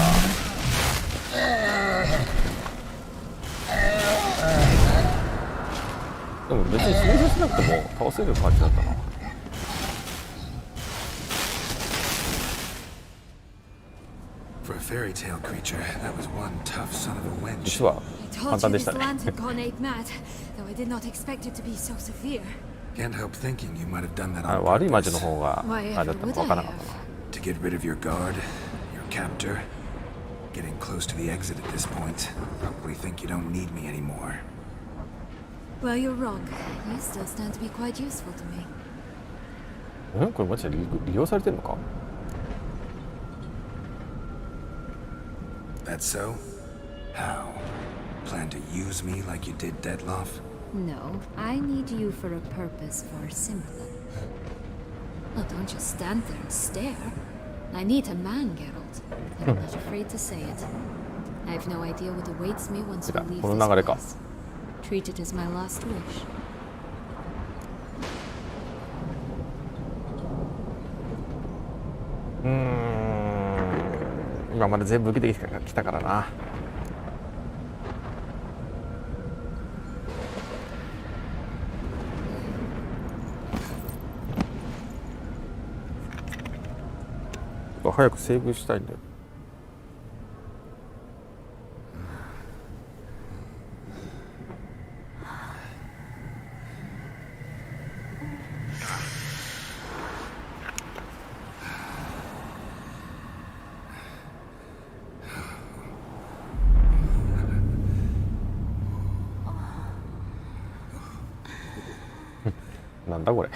でも別にしびれしなくても倒せる感じだったな。For a fairy tale creature, that was one tough son of a wench. 実は簡単でしたね。 Can't help thinking you might have done that あ on 悪い魔女 purpose. の方があれだったのか分からなかったな。 To get rid of your guard, your captor. Getting close to the exit at this point. Probably think you don't need me anymore. Well, you're wrong. You still stand to be quite useful to me. これマジで利用されてるのか？ That's so? How? Plan to use me like you did Detloff? No, I need you for a purpose far simpler. Well, don't just stand there and stare. I need a man, Geralt. And I'm not afraid to say it. I have no idea what awaits me once we leave this place. Treat it as my last wish. 今まで全部受けてきたからな。早くセーブしたいんだよ。なんだこれ。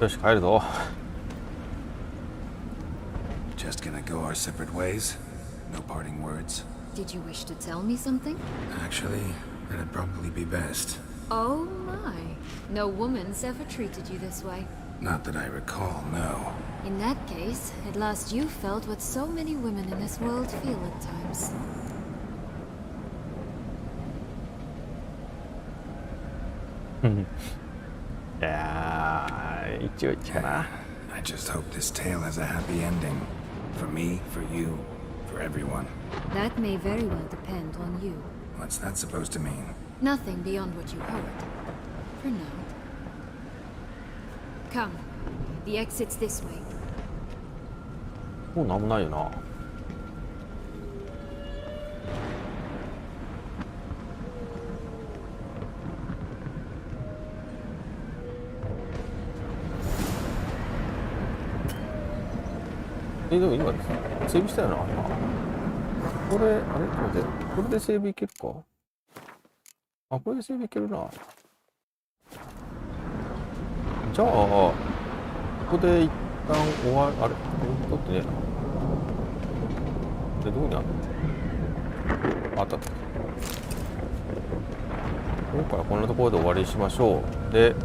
よし、帰るぞ。 Just gonna go our separate ways? No parting words? Did you wish to tell me something? Actually, that'd probably be best. Oh my. No woman's ever treated you this way. Not that I recall, no. In that case, at last you felt what so many women in this world feel at times. いやー、一応一かな。 I just hope this tale has a happy ending. For me, for you, for everyone. That may very well depend on you. What's that supposed to mean? Nothing beyond what you heard. For now. Come. The exit's this way. もうなんもないよな。でも今セーブしたよな。今これあれ待って、これでセーブいけるか。あ、これでセーブいけるな。じゃあここで一旦終わる。あれ取ってねえな。でどこにあるの。あった。ここからこんなところで終わりにしましょう。で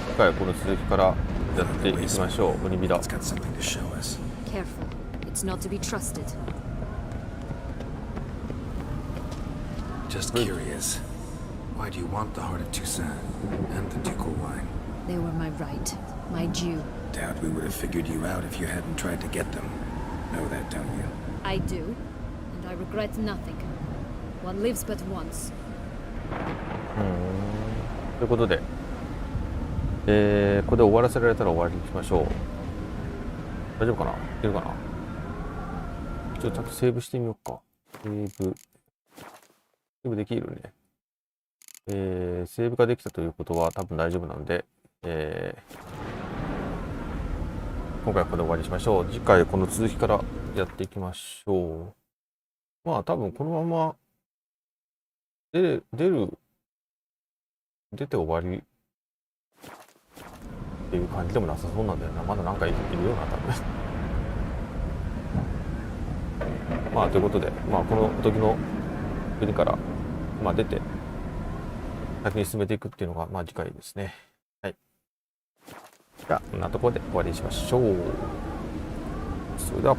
次回はこの続きからやっていきましょう。鬼火だ。 Careful. It's not to be trusted. Just curious. Why do you want the heart of Toussaint and the ducal wine? They were my right. My due. Doubt we would have figured you out if you hadn't tried to get them. Know that, don't you? I do, and I regret nothing. One lives but once. ということで、ここで終わらせられたら終わりにしましょう。大丈夫かな？いけるかな？ちょっとちゃんとセーブしてみようか。セーブできるね。セーブができたということは多分大丈夫なので、今回はここで終わりにしましょう。次回この続きからやっていきましょう。まあ多分このまま出て終わりっていう感じでもなさそうなんだよな。まだなんかいるような多分。まあということで、まあこの時の国からまあ出て先に進めていくっていうのがまあ次回ですね。はい。じゃあこんなところで終わりにしましょう。それでは。